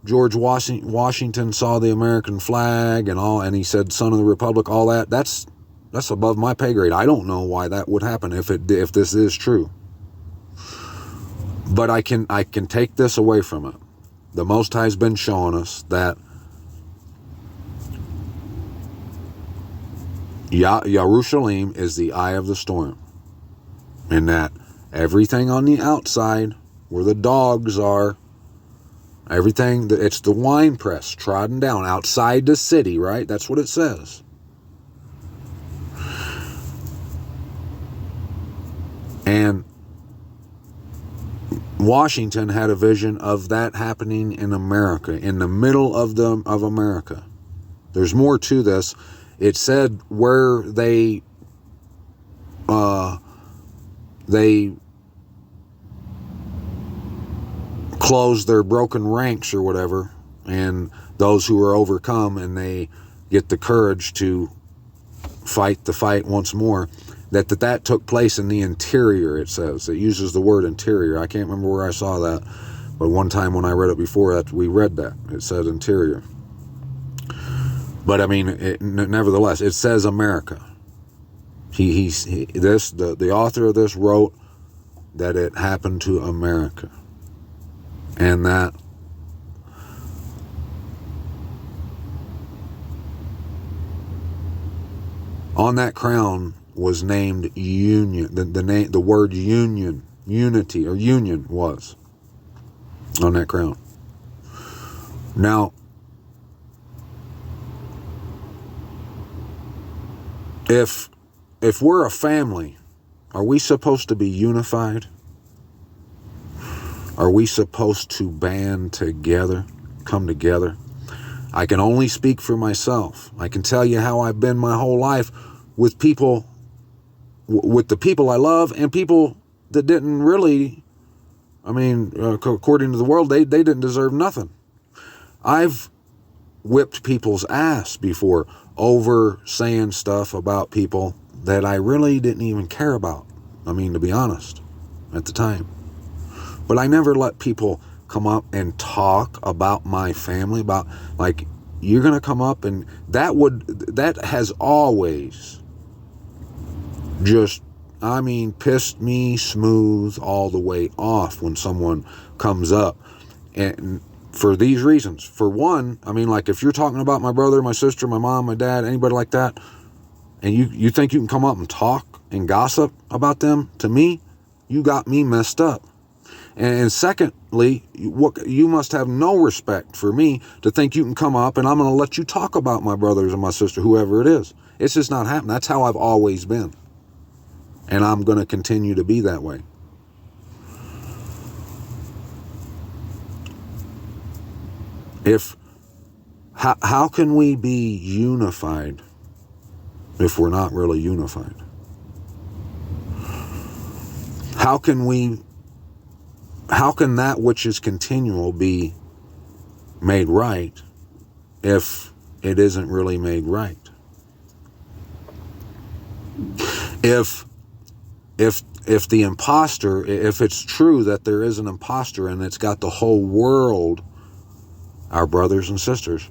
George Washington saw the American flag and he said "Son of the Republic," all that, that's above my pay grade. I don't know why that would happen if this is true. But I can take this away from it. The Most High's been showing us that Yerushalayim is the eye of the storm, and that everything on the outside, where the dogs are, everything, it's the wine press trodden down outside the city, right? That's what it says. And Washington had a vision of that happening in America, in the middle of America. There's more to this. It said where they close their broken ranks or whatever, and those who are overcome, and they get the courage to fight the fight once more, that took place in the interior. It says, it uses the word interior. I can't remember where I saw that, but one time when I read it before, that we read that it said interior. But I mean, nevertheless, it says America. The author of this wrote that it happened to America, and that On that crown was named union. The word union, unity, or union was on that crown. Now, if we're a family, are we supposed to be unified? Are we supposed to band together, come together? I can only speak for myself. I can tell you how I've been my whole life with people, with the people I love, and people that didn't really, according to the world, they didn't deserve nothing. I've whipped people's ass before over saying stuff about people that I really didn't even care about. To be honest, at the time. But I never let people come up and talk about my family, about, like, you're going to come up, and that has always just, pissed me smooth all the way off when someone comes up. And for these reasons. For one, like, if you're talking about my brother, my sister, my mom, my dad, anybody like that, and you think you can come up and talk and gossip about them, to me, you got me messed up. And secondly, you must have no respect for me to think you can come up and I'm going to let you talk about my brothers and my sister, whoever it is. It's just not happening. That's how I've always been. And I'm going to continue to be that way. How can we be unified if we're not really unified? How can that which is continual be made right if it isn't really made right? If the imposter, if it's true that there is an imposter and it's got the whole world, our brothers and sisters,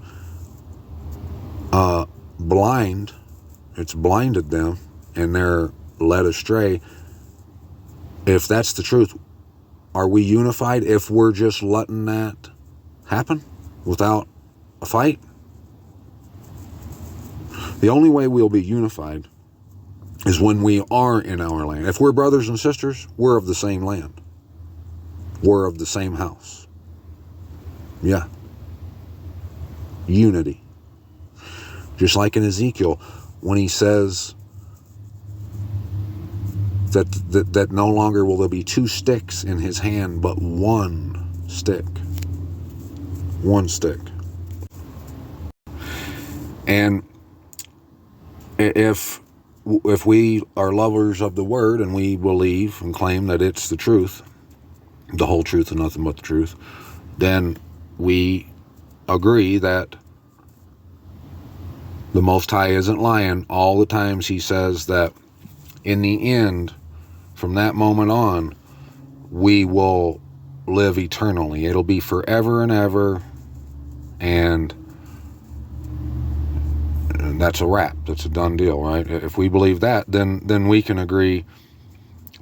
blind, it's blinded them and they're led astray. If that's the truth, are we unified if we're just letting that happen without a fight? The only way we'll be unified is when we are in our land. If we're brothers and sisters, we're of the same land. We're of the same house. Yeah. Unity. Just like in Ezekiel, when he says that no longer will there be two sticks in his hand, but one stick. One stick. And if we are lovers of the word and we believe and claim that it's the truth, the whole truth and nothing but the truth, then we agree that the Most High isn't lying all the times he says that in the end, from that moment on, we will live eternally. It'll be forever and ever, and that's a wrap. That's a done deal, right? If we believe that, then we can agree.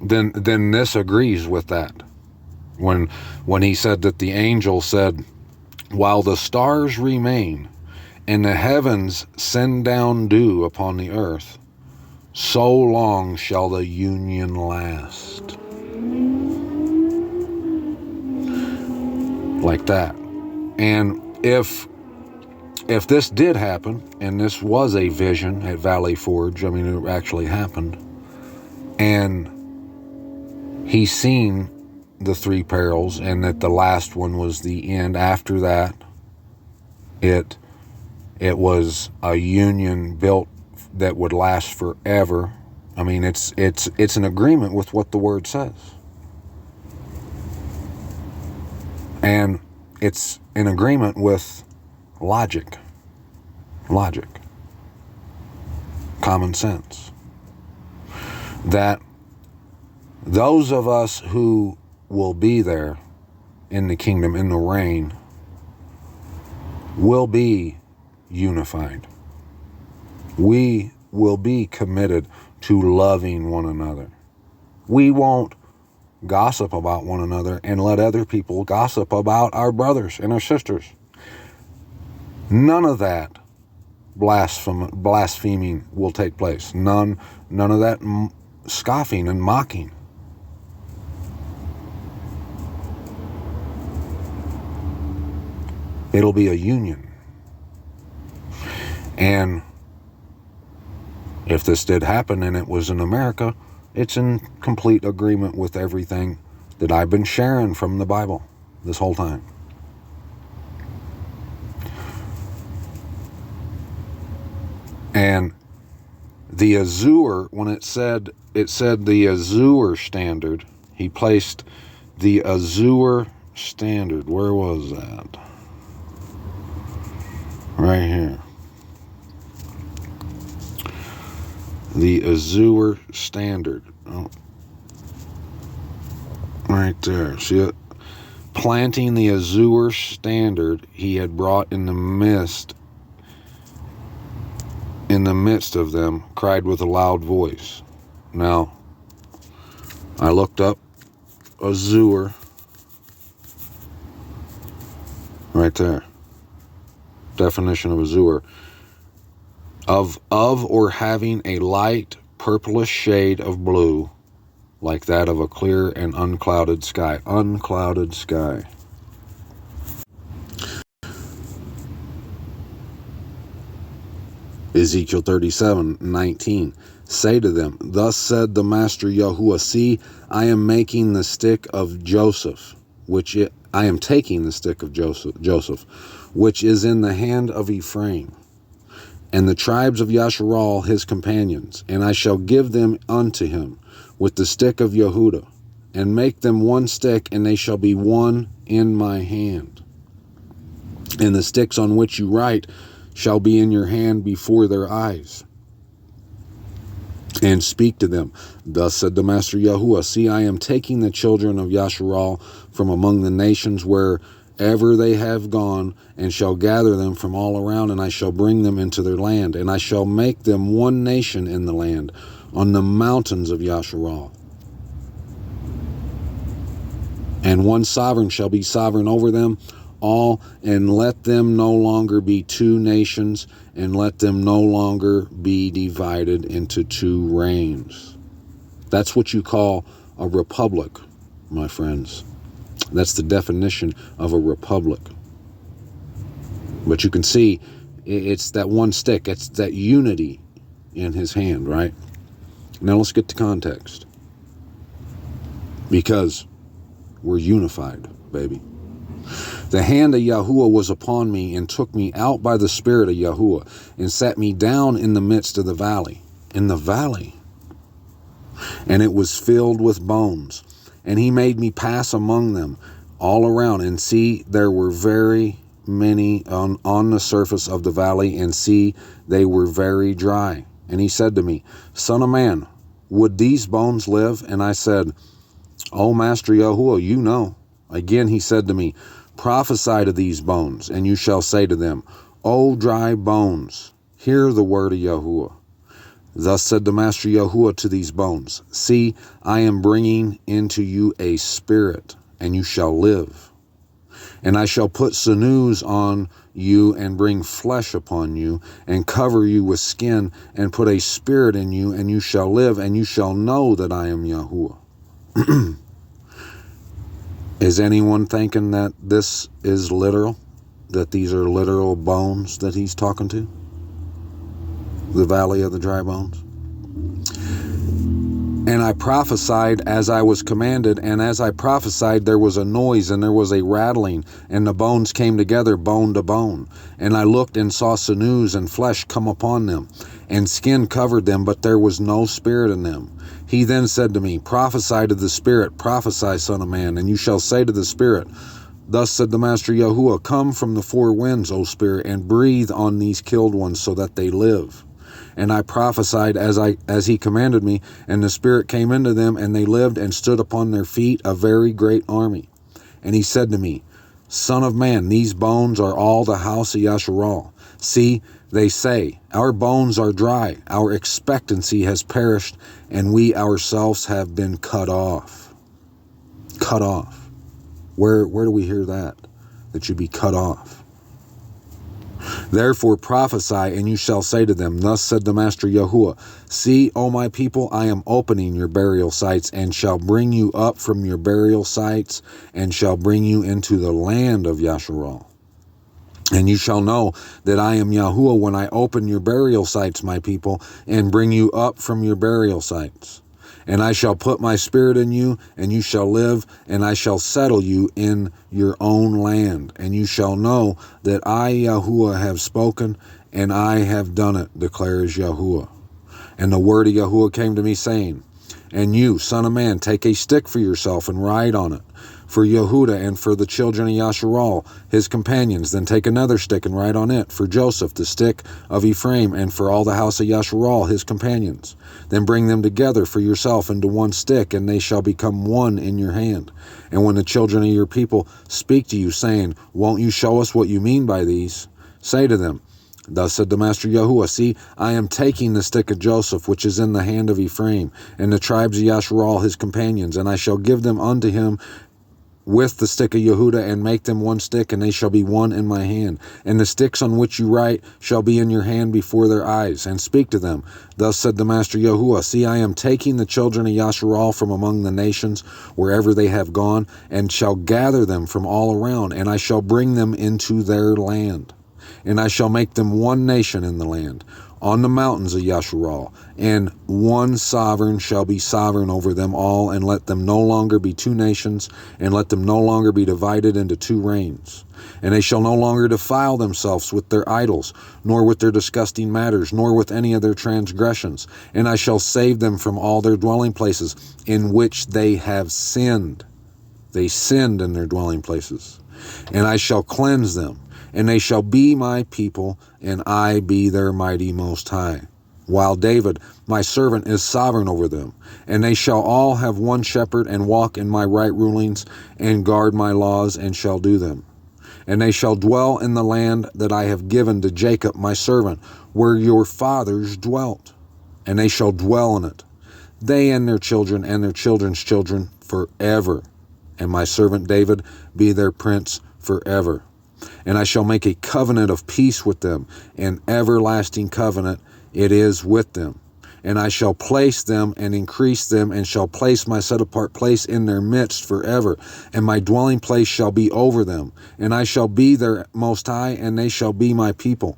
Then this agrees with that. When he said that the angel said, while the stars remain and the heavens send down dew upon the earth, so long shall the union last. Like that. And if this did happen, and this was a vision at Valley Forge, it actually happened, and he's seen the three perils, and that the last one was the end. After that, it was a union built that would last forever. It's an agreement with what the word says. And it's an agreement with logic, common sense. That those of us who will be there in the kingdom, in the reign, will be unified. We will be committed to loving one another. We won't gossip about one another and let other people gossip about our brothers and our sisters. None of that blaspheming will take place. None of that scoffing and mocking. It'll be a union. And if this did happen and it was in America, it's in complete agreement with everything that I've been sharing from the Bible this whole time. And the Azure, when it said the Azure standard, he placed the Azure standard. Where was that? Right here. The Azure standard. Oh. Right there. See it? Planting the Azure standard he had brought in the midst of them, cried with a loud voice. Now, I looked up Azure. Right there. Definition of Azure. Of or having a light purplish shade of blue, like that of a clear and unclouded sky. Unclouded sky. Ezekiel 37:19. Say to them, thus said the Master Yahuwah, see, I am making the stick of Joseph, I am taking the stick of Joseph, which is in the hand of Ephraim, and the tribes of Yasharal his companions, and I shall give them unto him with the stick of Yehuda, and make them one stick, and they shall be one in my hand. And the sticks on which you write shall be in your hand before their eyes. And speak to them, thus said the Master Yahuwah, see, I am taking the children of Yasharal from among the nations wherever they have gone, and shall gather them from all around, and I shall bring them into their land, and I shall make them one nation in the land, on the mountains of Yasharal. And one sovereign shall be sovereign over them all, and let them no longer be two nations, and let them no longer be divided into two reigns. That's what you call a republic, my friends. That's the definition of a republic. But you can see it's that one stick. It's that unity in his hand, right? Now let's get to context. Because we're unified, baby. The hand of Yahuwah was upon me, and took me out by the Spirit of Yahuwah, and sat me down in the midst of the valley. In the valley. And it was filled with bones. And he made me pass among them all around, and see, there were very many on the surface of the valley, and see, they were very dry. And he said to me, Son of man, would these bones live? And I said, O Master Yahuwah, you know. Again he said to me, prophesy to these bones, and you shall say to them, O dry bones, hear the word of Yahuwah. Thus said the Master Yahuwah to these bones, see, I am bringing into you a spirit, and you shall live. And I shall put sinews on you, and bring flesh upon you, and cover you with skin, and put a spirit in you, and you shall live, and you shall know that I am Yahuwah. Is anyone thinking that this is literal? That these are literal bones that he's talking to? The valley of the dry bones? And I prophesied as I was commanded, and as I prophesied there was a noise, and there was a rattling, and the bones came together, bone to bone. And I looked and saw sinews and flesh come upon them, and skin covered them, but there was no spirit in them. He then said to me, prophesy to the spirit, prophesy, son of man, and you shall say to the spirit, thus said the Master Yahuwah, come from the four winds, O spirit, and breathe on these killed ones so that they live. And I prophesied as he commanded me, and the spirit came into them, and they lived and stood upon their feet, a very great army. And he said to me, Son of man, these bones are all the house of Yasharal. See, they say, our bones are dry, our expectancy has perished, and we ourselves have been cut off. Cut off. Where do we hear that? That you be cut off. Therefore prophesy, and you shall say to them, Thus said the Master Yahuwah, See, O my people, I am opening your burial sites, and shall bring you up from your burial sites, and shall bring you into the land of Yasharal. And you shall know that I am Yahuwah when I open your burial sites, my people, and bring you up from your burial sites. And I shall put my spirit in you, and you shall live, and I shall settle you in your own land. And you shall know that I, Yahuwah, have spoken, and I have done it, declares Yahuwah. And the word of Yahuwah came to me, saying, And you, son of man, take a stick for yourself, and ride on it, for Yehuda and for the children of Yasharal, his companions. Then take another stick and ride on it, for Joseph, the stick of Ephraim, and for all the house of Yasharal, his companions. Then bring them together for yourself into one stick, and they shall become one in your hand. And when the children of your people speak to you, saying, Won't you show us what you mean by these? Say to them, Thus said the Master Yahuwah, See, I am taking the stick of Joseph, which is in the hand of Ephraim, and the tribes of Yasharal, his companions, and I shall give them unto him with the stick of Yehuda, and make them one stick, and they shall be one in my hand. And the sticks on which you write shall be in your hand before their eyes, and speak to them. Thus said the Master Yahuwah, See, I am taking the children of Yasharal from among the nations, wherever they have gone, and shall gather them from all around, and I shall bring them into their land. And I shall make them one nation in the land, on the mountains of Yasharal, and one sovereign shall be sovereign over them all, and let them no longer be two nations, and let them no longer be divided into two reigns. And they shall no longer defile themselves with their idols, nor with their disgusting matters, nor with any of their transgressions. And I shall save them from all their dwelling places, in which they have sinned. They sinned in their dwelling places. And I shall cleanse them, and they shall be my people, and I be their mighty Most High. While David, my servant, is sovereign over them. And they shall all have one shepherd, and walk in my right rulings, and guard my laws, and shall do them. And they shall dwell in the land that I have given to Jacob, my servant, where your fathers dwelt. And they shall dwell in it, they and their children's children, forever. And my servant David be their prince forever. And I shall make a covenant of peace with them, an everlasting covenant it is with them. And I shall place them and increase them, and shall place my set-apart place in their midst forever. And my dwelling place shall be over them. And I shall be their Most High, and they shall be my people.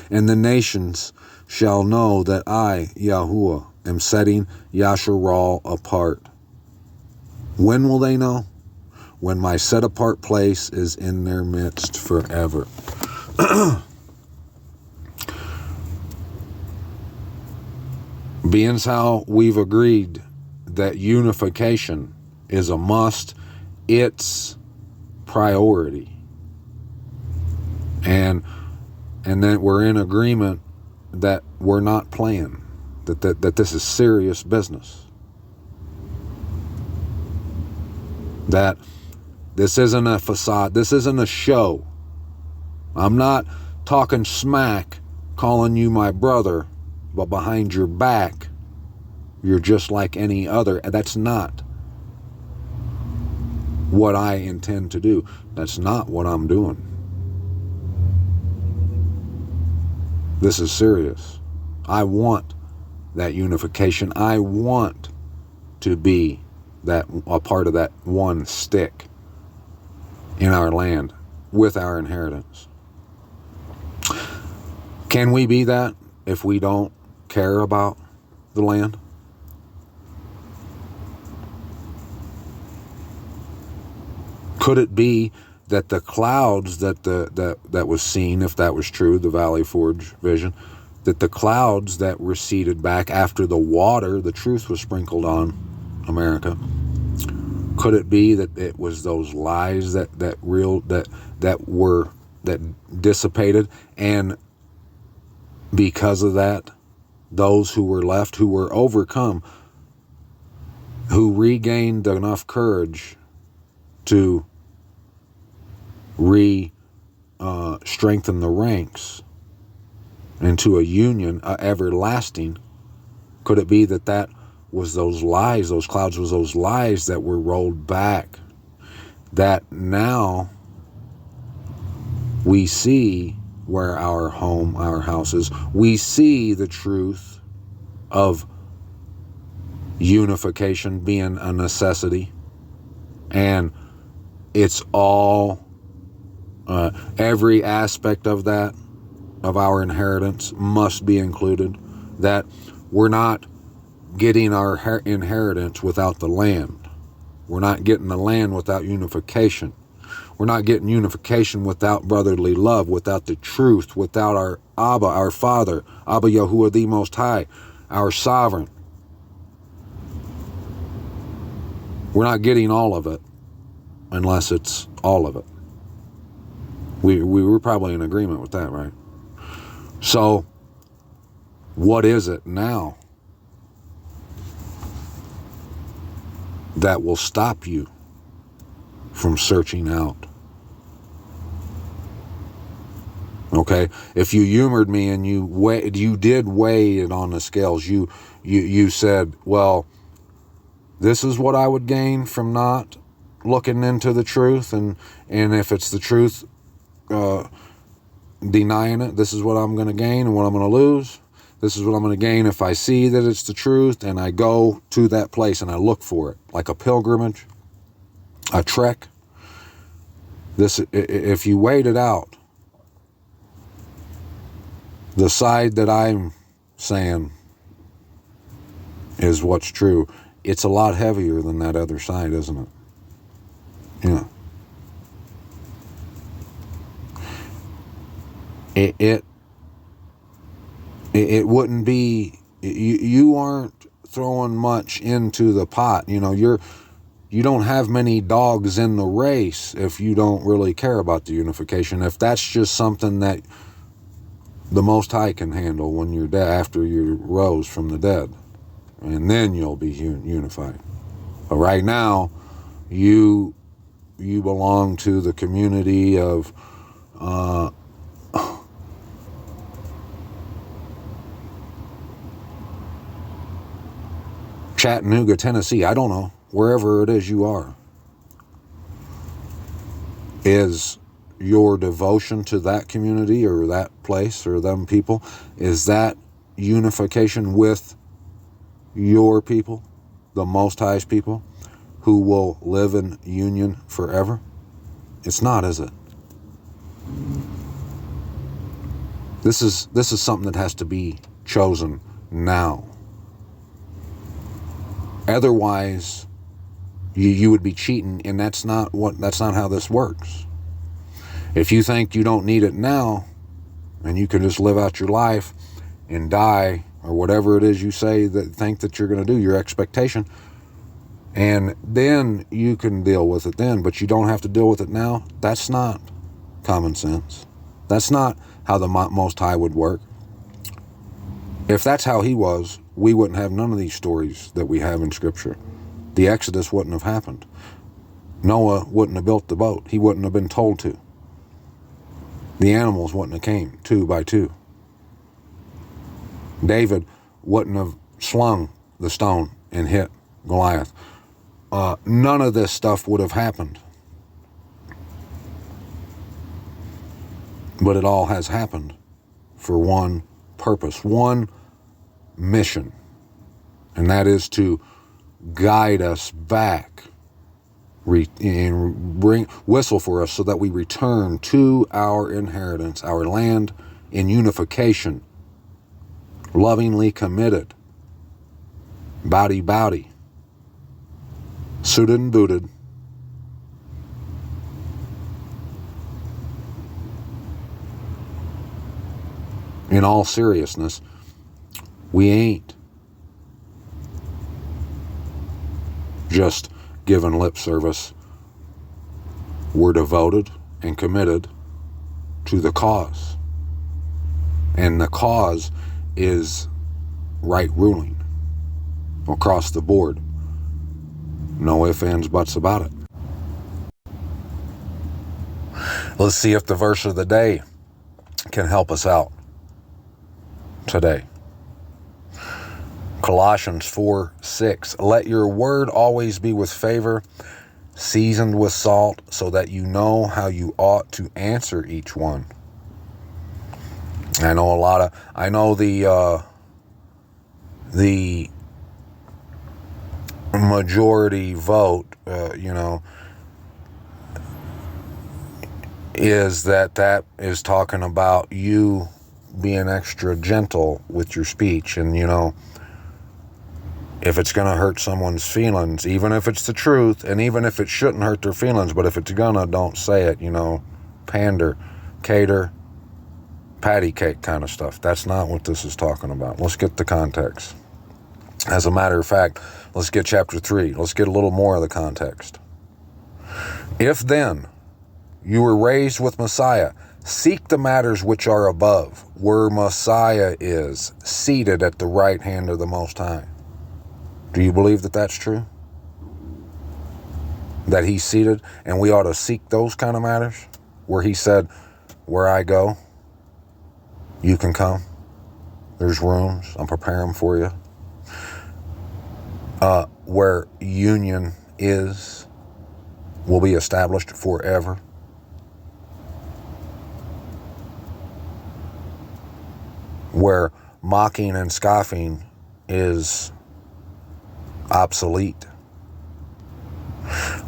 And the nations shall know that I, Yahuwah, am setting Yasharal apart. When will they know? When my set-apart place is in their midst forever. Being how we've agreed that unification is a must, it's priority. And then we're in agreement that we're not playing, that this is serious business. That this isn't a facade. This isn't a show. I'm not talking smack, calling you my brother, but behind your back, you're just like any other. That's not what I intend to do. That's not what I'm doing. This is serious. I want that unification. I want to be a part of that one stick in our land with our inheritance. Can we be that if we don't care about the land? Could it be that the clouds that was seen, if that was true, the Valley Forge vision, that the clouds that receded back after the water, the truth was sprinkled on America, could it be that it was those lies that dissipated, and because of that, those who were left, who were overcome, who regained enough courage to strengthen the ranks into a union, everlasting? Could it be that was those lies, those clouds was those lies that were rolled back, that now we see where our home, our house is. We see the truth of unification being a necessity, and it's all every aspect of that, of our inheritance, must be included. That we're not getting our inheritance without the land. We're not getting the land without unification. We're not getting unification without brotherly love, without the truth, without our Abba, our Father, Abba Yahuwah the Most High, our Sovereign. We're not getting all of it unless it's all of it. We were probably in agreement with that, right? So, what is it now that will stop you from searching out? Okay, if you humored me and you did weigh it on the scales, you said, well, this is what I would gain from not looking into the truth, and if it's the truth, denying it, this is what I'm going to gain and what I'm going to lose. This is what I'm going to gain if I see that it's the truth and I go to that place and I look for it, like a pilgrimage, a trek. This, if you weighed it out, the side that I'm saying is what's true. It's a lot heavier than that other side, isn't it? Yeah. It wouldn't be, you aren't throwing much into the pot. You know, you don't have many dogs in the race if you don't really care about the unification. If that's just something that the Most High can handle when you're dead, after you rose from the dead, and then you'll be unified. But right now, you belong to the community of Chattanooga, Tennessee, I don't know, wherever it is you are. Is your devotion to that community or that place or them people, is that unification with your people, the Most High's people, who will live in union forever? It's not, is it? This is something that has to be chosen now. Otherwise, you would be cheating, and that's not how this works. If you think you don't need it now, and you can just live out your life and die, or whatever it is you think that you're going to do, your expectation, and then you can deal with it then, but you don't have to deal with it now, that's not common sense. That's not how the Most High would work. If that's how he was, we wouldn't have none of these stories that we have in Scripture. The Exodus wouldn't have happened. Noah wouldn't have built the boat. He wouldn't have been told to. The animals wouldn't have came 2 by 2. David wouldn't have slung the stone and hit Goliath. None of this stuff would have happened. But it all has happened for one purpose, one mission, and that is to guide us back and whistle for us so that we return to our inheritance, our land, in unification, lovingly committed, bowdy, suited and booted, in all seriousness. We ain't just giving lip service. We're devoted and committed to the cause. And the cause is right ruling across the board. No ifs, ands, buts about it. Let's see if the verse of the day can help us out today. Colossians 4:6. Let your word always be with favor, seasoned with salt, so that you know how you ought to answer each one. I know the majority vote, is that is talking about you being extra gentle with your speech. And, if it's going to hurt someone's feelings, even if it's the truth, and even if it shouldn't hurt their feelings, but if it's gonna, don't say it, pander, cater, patty cake kind of stuff. That's not what this is talking about. Let's get the context. As a matter of fact, let's get chapter 3. Let's get a little more of the context. If then you were raised with Messiah, seek the matters which are above, where Messiah is, seated at the right hand of the Most High. Do you believe that that's true? That he's seated, and we ought to seek those kind of matters? Where he said, where I go, you can come. There's rooms. I'm preparing for you. Where union will be established forever. Where mocking and scoffing is obsolete.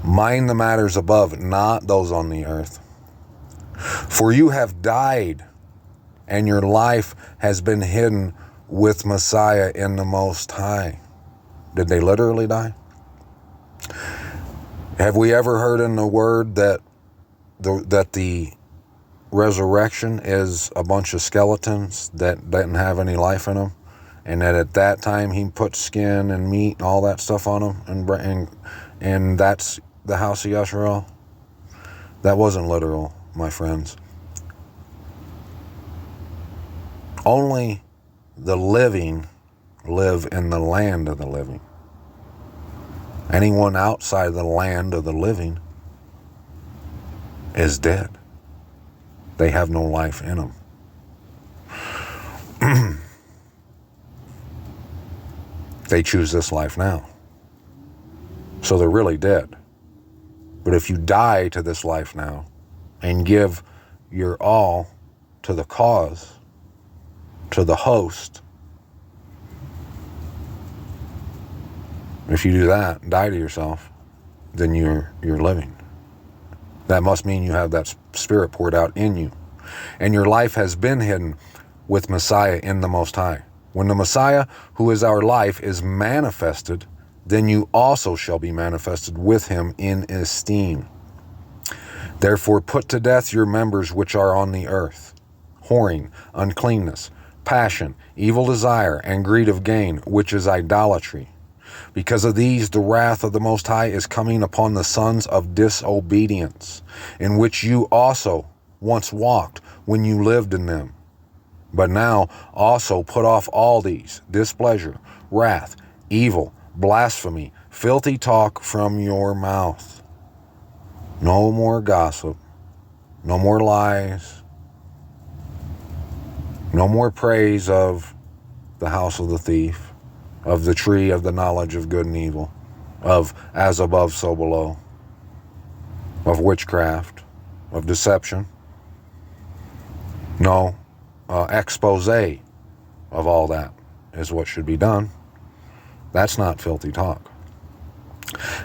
Mind the matters above, not those on the earth. For you have died, and your life has been hidden with Messiah in the Most High. Did they literally die? Have we ever heard in the Word that the resurrection is a bunch of skeletons that didn't have any life in them? And that at that time he put skin and meat and all that stuff on them, and that's the house of Yasharal? That wasn't literal, my friends. Only the living live in the land of the living. Anyone outside the land of the living is dead. They have no life in them. They choose this life now. So they're really dead. But if you die to this life now and give your all to the cause, to the host, if you do that and die to yourself, then you're living. That must mean you have that spirit poured out in you. And your life has been hidden with Messiah in the Most High. When the Messiah, who is our life, is manifested, then you also shall be manifested with him in esteem. Therefore put to death your members which are on the earth, whoring, uncleanness, passion, evil desire, and greed of gain, which is idolatry. Because of these, the wrath of the Most High is coming upon the sons of disobedience, in which you also once walked when you lived in them. But now also put off all these: displeasure, wrath, evil, blasphemy, filthy talk from your mouth. No more gossip, no more lies, no more praise of the house of the thief, of the tree of the knowledge of good and evil, of as above so below, of witchcraft, of deception. No, expose of all that is what should be done. That's not filthy talk.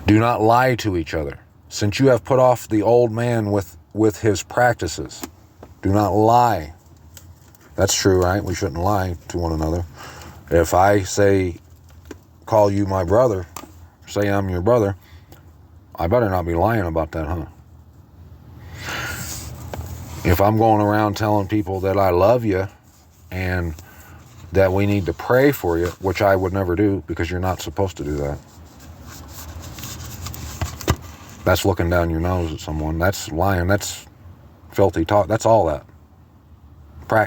Do not lie to each other, since you have put off the old man with his practices. Do not lie. That's true, right? We shouldn't lie to one another. If I call you my brother, say I'm your brother, I better not be lying about that, huh? If I'm going around telling people that I love you and that we need to pray for you, which I would never do because you're not supposed to do that. That's looking down your nose at someone. That's lying. That's filthy talk. That's all that.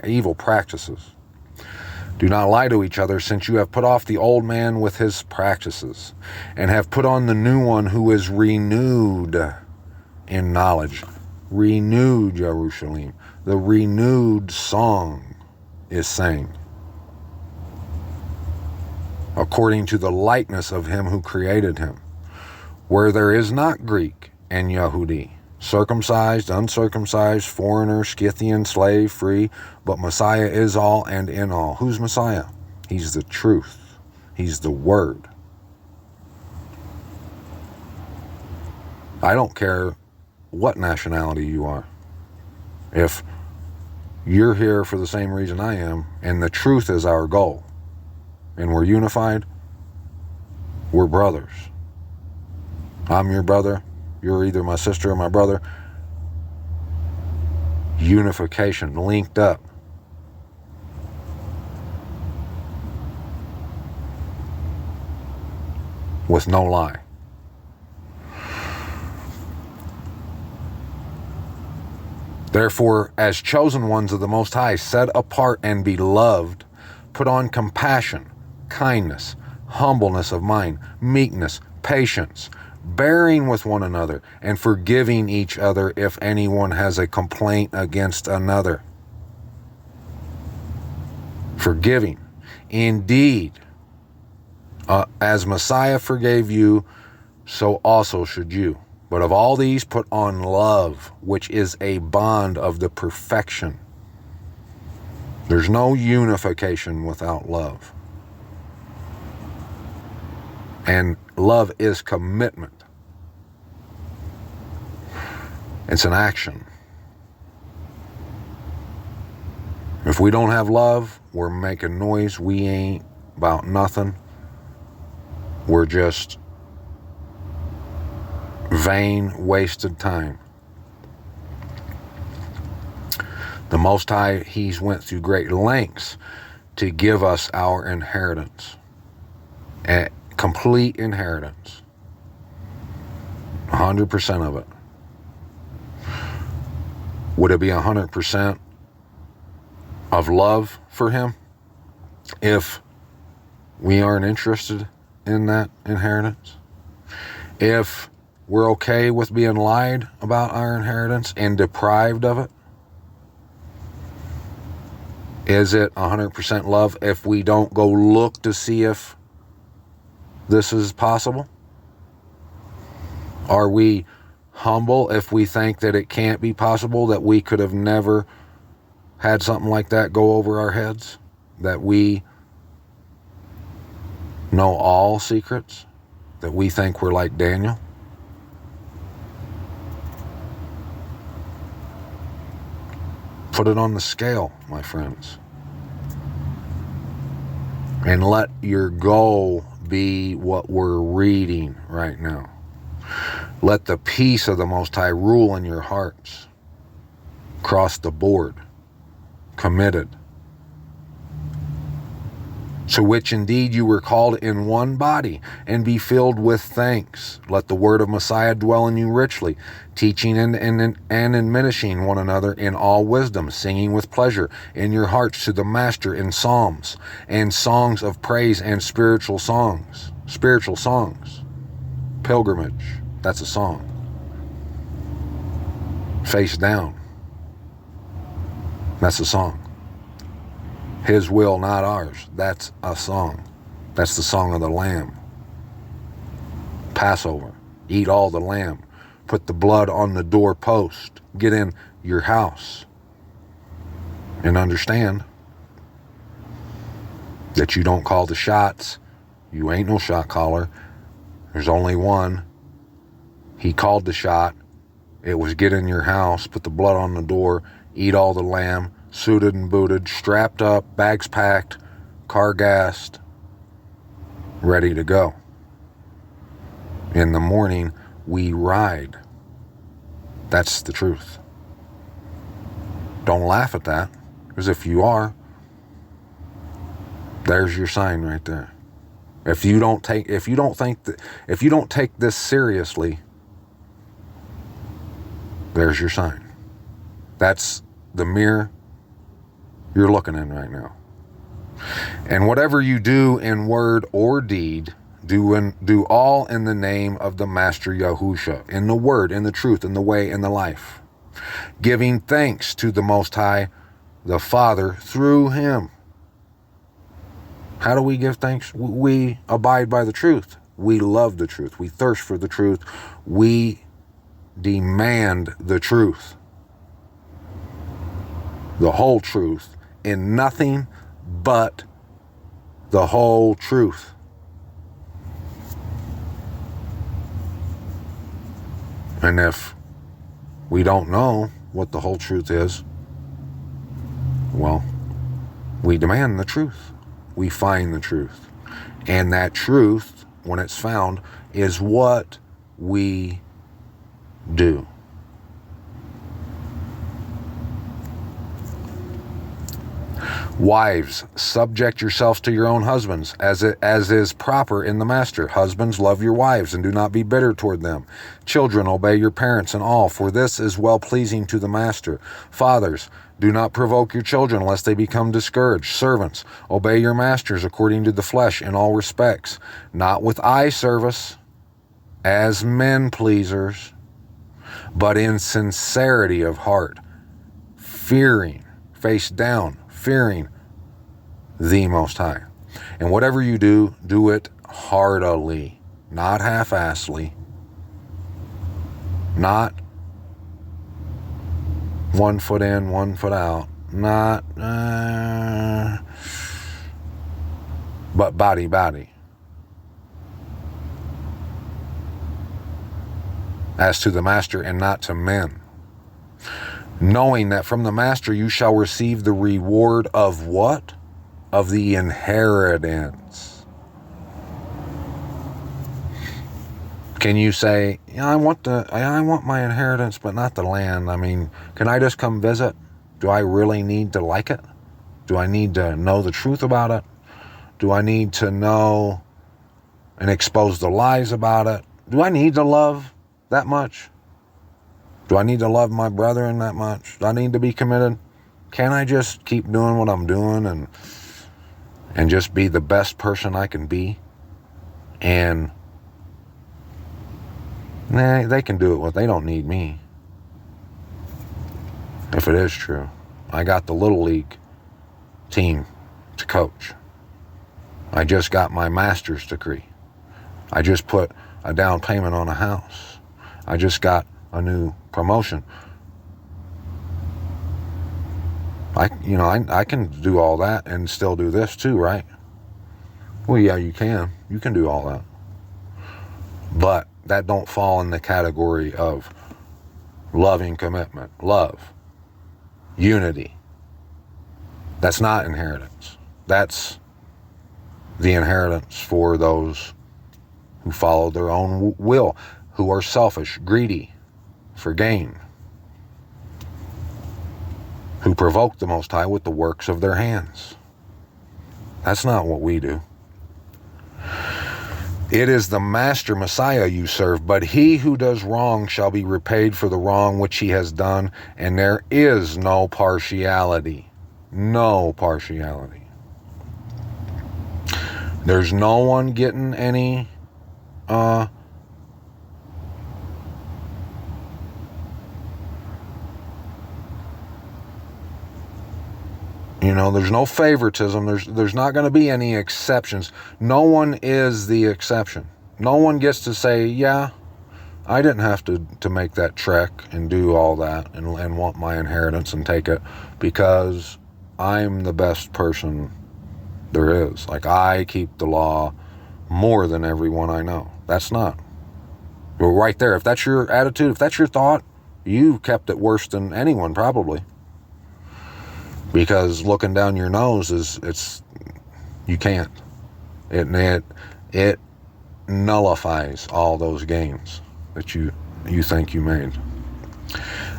Evil practices. Do not lie to each other, since you have put off the old man with his practices, and have put on the new one, who is renewed in knowledge. Renewed, Jerusalem. The renewed song is sang, according to the likeness of him who created him, where there is not Greek and Yahudi, circumcised, uncircumcised, foreigner, Scythian, slave, free, but Messiah is all and in all. Who's Messiah? He's the truth. He's the Word. I don't care what nationality you are. If you're here for the same reason I am, and the truth is our goal, and we're unified, we're brothers. I'm your brother. You're either my sister or my brother. Unification, linked up. With no lie. Therefore, as chosen ones of the Most High, set apart and beloved, put on compassion, kindness, humbleness of mind, meekness, patience, bearing with one another, and forgiving each other if anyone has a complaint against another. Forgiving. Indeed, as Messiah forgave you, so also should you. But of all these, put on love, which is a bond of the perfection. There's no unification without love. And love is commitment. It's an action. If we don't have love, we're making noise. We ain't about nothing. We're just vain, wasted time. The Most High, He's went through great lengths to give us our inheritance. A complete inheritance. 100% of it. Would it be 100% of love for Him if we aren't interested in that inheritance? If we're okay with being lied about our inheritance and deprived of it? Is it 100% love if we don't go look to see if this is possible? Are we humble if we think that it can't be possible, that we could have never had something like that go over our heads? That we know all secrets? That we think we're like Daniel? Put it on the scale, my friends. And let your goal be what we're reading right now. Let the peace of the Most High rule in your hearts. Across the board. Committed. To which indeed you were called in one body, and be filled with thanks. Let the word of Messiah dwell in you richly, teaching and admonishing one another in all wisdom, singing with pleasure in your hearts to the Master in psalms and songs of praise and spiritual songs. Spiritual songs. Pilgrimage, that's a song. Face down, that's a song. His will, not ours. That's a song. That's the song of the Lamb. Passover. Eat all the lamb. Put the blood on the doorpost. Get in your house. And understand that you don't call the shots. You ain't no shot caller. There's only one. He called the shot. It was get in your house, put the blood on the door, eat all the lamb, suited and booted, strapped up, bags packed, car gassed, ready to go. In the morning, we ride. That's the truth. Don't laugh at that, because if you are, there's your sign right there. If you don't take this seriously, there's your sign. That's the mirror you're looking in right now. And whatever you do in word or deed, do all in the name of the Master Yahusha, in the word, in the truth, in the way, in the life, giving thanks to the Most High, the Father, through Him. How do we give thanks? We abide by the truth. We love the truth. We thirst for the truth. We demand the truth, the whole truth, and nothing but the whole truth. And if we don't know what the whole truth is, well, we demand the truth. We find the truth. And that truth, when it's found, is what we do. Wives, subject yourselves to your own husbands, as is proper in the master. Husbands, love your wives, and do not be bitter toward them. Children, obey your parents in all, for this is well-pleasing to the master. Fathers, do not provoke your children, lest they become discouraged. Servants, obey your masters according to the flesh in all respects, not with eye service, as men pleasers, but in sincerity of heart, fearing, face down, fearing the Most High. And whatever you do, do it heartily, not half-assedly, not one foot in, 1 foot out, not, but body. As to the master and not to men, knowing that from the master you shall receive the reward of what? Of the inheritance. Can you say, I want my inheritance, but not the land? I mean, can I just come visit? Do I really need to like it? Do I need to know the truth about it? Do I need to know and expose the lies about it? Do I need to love that much? Do I need to love my brethren that much? Do I need to be committed? Can I just keep doing what I'm doing and just be the best person I can be? And they can do it, they don't need me. If it is true. I got the Little League team to coach. I just got my master's degree. I just put a down payment on a house. I just got a new promotion. I can do all that and still do this too, right? Well, yeah, you can. You can do all that. But that don't fall in the category of loving commitment, love, unity. That's not inheritance. That's the inheritance for those who follow their own will, who are selfish, greedy for gain, who provoke the Most High with the works of their hands. That's not what we do. It is the Master Messiah you serve, but he who does wrong shall be repaid for the wrong which he has done, and there is no partiality. No partiality. There's no one getting any there's no favoritism. There's not going to be any exceptions. No one is the exception. No one gets to say, yeah, I didn't have to make that trek and do all that and want my inheritance and take it because I'm the best person there is. Like, I keep the law more than everyone I know. That's not. Well, right there, if that's your attitude, if that's your thought, you kept it worse than anyone probably. Because looking down your nose you can't. It nullifies all those gains that you think you made.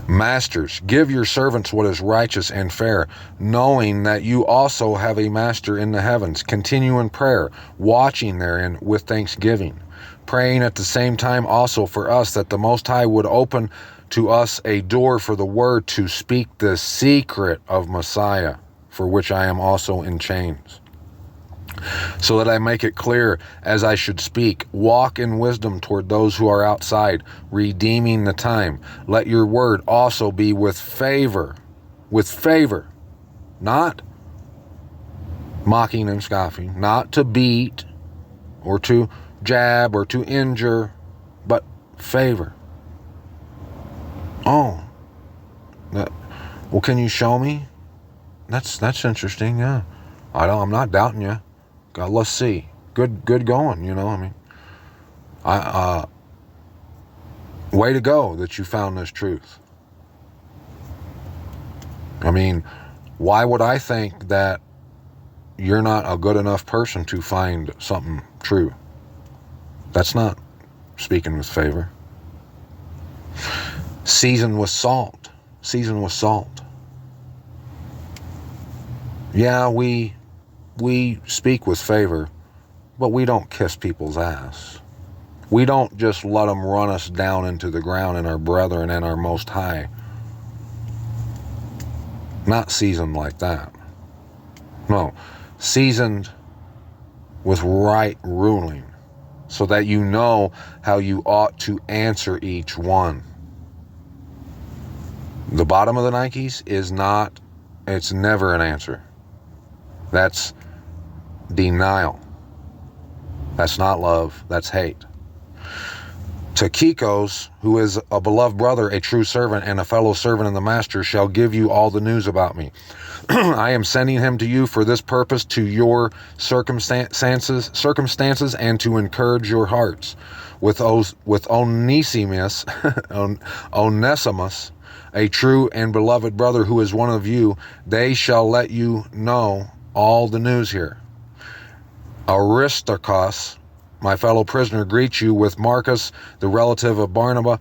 Masters, give your servants what is righteous and fair, knowing that you also have a master in the heavens. Continue in prayer, watching therein with thanksgiving, praying at the same time also for us that the Most High would open to us a door for the word to speak the secret of Messiah, for which I am also in chains, so that I make it clear as I should speak. Walk in wisdom toward those who are outside, redeeming the time. Let your word also be with favor, not mocking and scoffing, not to beat or to jab or to injure, but favor. Well, can you show me? That's interesting. Yeah, I'm not doubting you. God, let's see. Good going. You know, I mean, way to go that you found this truth. I mean, why would I think that you're not a good enough person to find something true? That's not speaking with favor. Seasoned with salt. Seasoned with salt. Yeah, we speak with favor, but we don't kiss people's ass. We don't just let them run us down into the ground in our brethren and our Most High. Not seasoned like that. No, seasoned with right ruling, so that you know how you ought to answer each one. The bottom of the Nikes is not, it's never an answer. That's denial. That's not love, that's hate. Tychicus, who is a beloved brother, a true servant, and a fellow servant in the Master, shall give you all the news about me. I am sending him to you for this purpose, to your circumstances, and to encourage your hearts. With Onesimus, a true and beloved brother who is one of you, they shall let you know all the news here. Aristarchus, my fellow prisoner, greets you, with Marcus, the relative of Barnabas,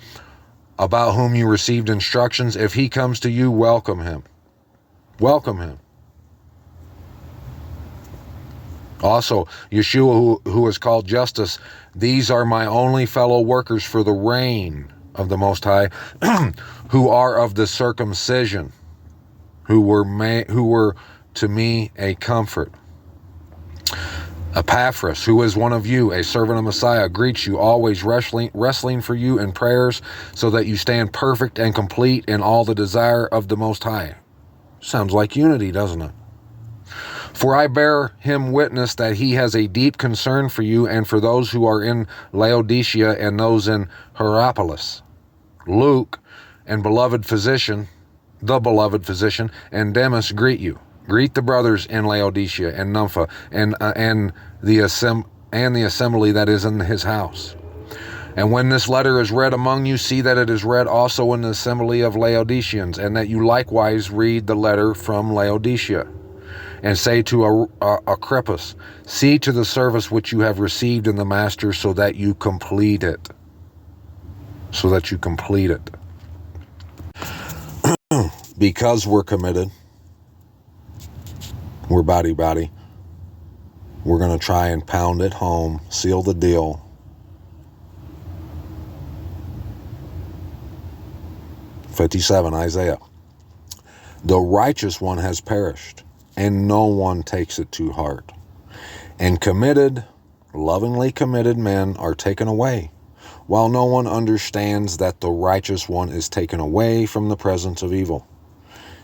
about whom you received instructions. If he comes to you, welcome him. Welcome him. Also, Yeshua, who is called Justus, these are my only fellow workers for the reign of the Most High, who are of the circumcision, who were to me a comfort. Epaphras, who is one of you, a servant of Messiah, greets you, always wrestling for you in prayers, so that you stand perfect and complete in all the desire of the Most High. Sounds like unity, doesn't it? For I bear him witness that he has a deep concern for you and for those who are in Laodicea and those in Hierapolis. Luke and the beloved physician, and Demas greet you. Greet the brothers in Laodicea and Nympha and the assembly that is in his house. And when this letter is read among you, see that it is read also in the assembly of Laodiceans, and that you likewise read the letter from Laodicea. And say to Archippus, see to the service which you have received in the Master, so that you complete it. So that you complete it. Because we're committed, we're body. We're going to try and pound it home, seal the deal. (57) Isaiah. The righteous one has perished, and no one takes it to heart. And committed, lovingly committed men are taken away, while no one understands that the righteous one is taken away from the presence of evil.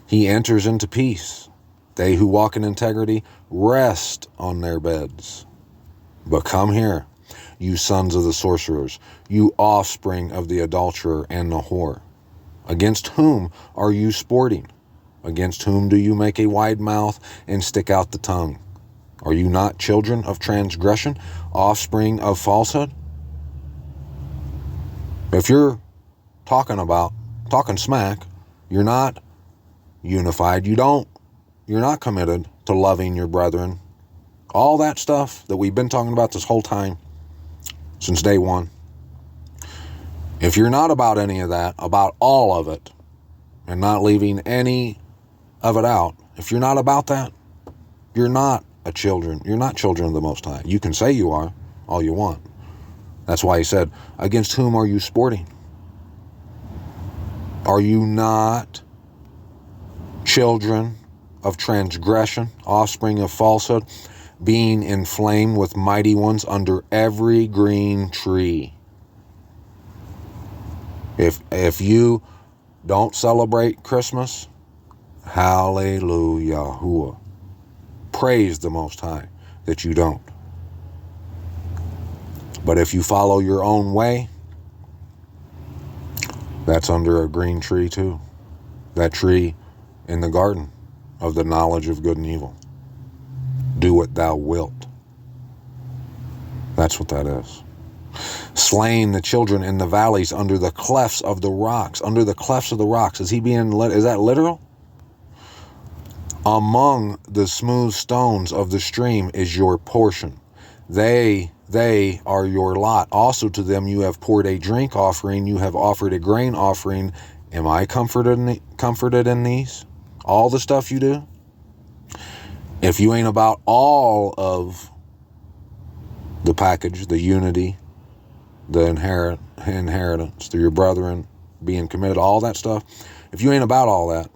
He enters into peace. They who walk in integrity rest on their beds. But come here, you sons of the sorcerers, you offspring of the adulterer and the whore. Against whom are you sporting? Against whom do you make a wide mouth and stick out the tongue? Are you not children of transgression, offspring of falsehood? If you're talking smack, you're not unified. You're not committed to loving your brethren. All that stuff that we've been talking about this whole time, since day one. If you're not about any of that, about all of it, and not leaving any of it out, if you're not about that, you're not children of the Most High. You can say you are all you want. That's why he said, against whom are you sporting? Are you not children of transgression, offspring of falsehood, being inflamed with mighty ones under every green tree? If you don't celebrate Christmas, hallelujah. Praise the Most High that you don't. But if you follow your own way, that's under a green tree too. That tree in the garden of the knowledge of good and evil. Do what thou wilt. That's what that is. Slain the children in the valleys under the clefts of the rocks. Under the clefts of the rocks. Is that literal? Among the smooth stones of the stream is your portion. They are your lot. Also to them you have poured a drink offering. You have offered a grain offering. Am I comforted in these? All the stuff you do? If you ain't about all of the package, the unity, the inheritance, through your brethren, being committed, all that stuff, if you ain't about all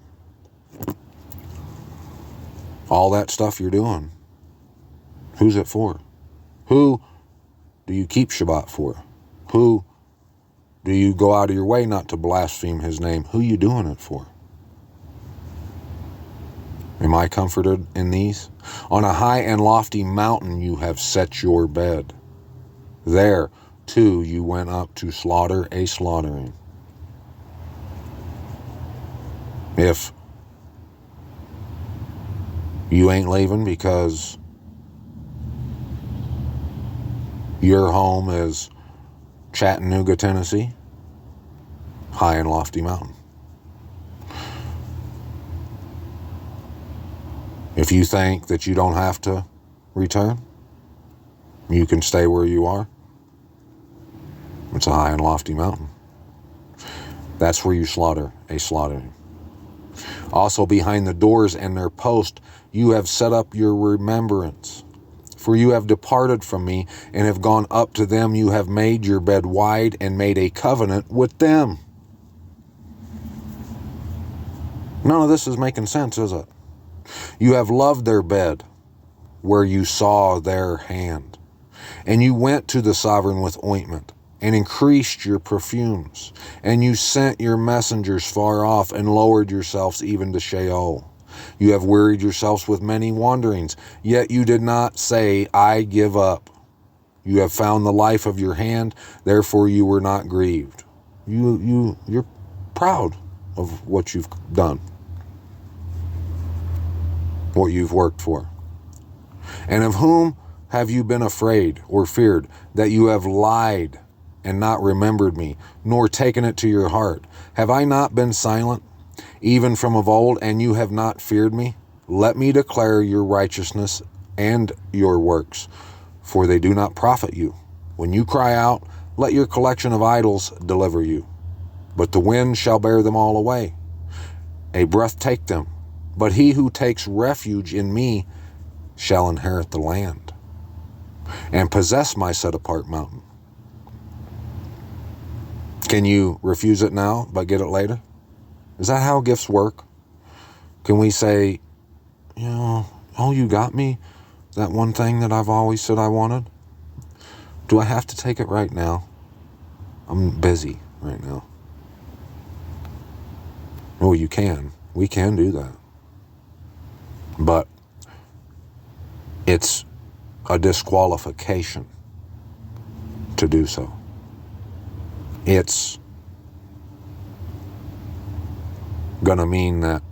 that stuff you're doing, who's it for? Who do you keep Shabbat for? Who do you go out of your way not to blaspheme his name? Who you doing it for? Am I comforted in these? On a high and lofty mountain you have set your bed. There, too, you went up to slaughter a slaughtering. If you ain't leaving because your home is Chattanooga, Tennessee, high and lofty mountain. If you think that you don't have to return, you can stay where you are, it's a high and lofty mountain. That's where you slaughter a slaughtering. Also behind the doors and their post, you have set up your remembrance. For you have departed from me and have gone up to them. You have made your bed wide and made a covenant with them. None of this is making sense, is it? You have loved their bed where you saw their hand. And you went to the sovereign with ointment and increased your perfumes. And you sent your messengers far off and lowered yourselves even to Sheol. You have wearied yourselves with many wanderings, yet you did not say, I give up. You have found the life of your hand, therefore you were not grieved. You're proud of what you've done, what you've worked for. And of whom have you been afraid or feared, that you have lied and not remembered me, nor taken it to your heart? Have I not been silent, even from of old, and you have not feared me? Let me declare your righteousness and your works, for they do not profit you. When you cry out, let your collection of idols deliver you. But the wind shall bear them all away. A breath take them. But he who takes refuge in me shall inherit the land and possess my set-apart mountain. Can you refuse it now but get it later? Is that how gifts work? Can we say, oh, you got me? That one thing that I've always said I wanted? Do I have to take it right now? I'm busy right now. Oh, you can. We can do that. But it's a disqualification to do so. It's gonna mean that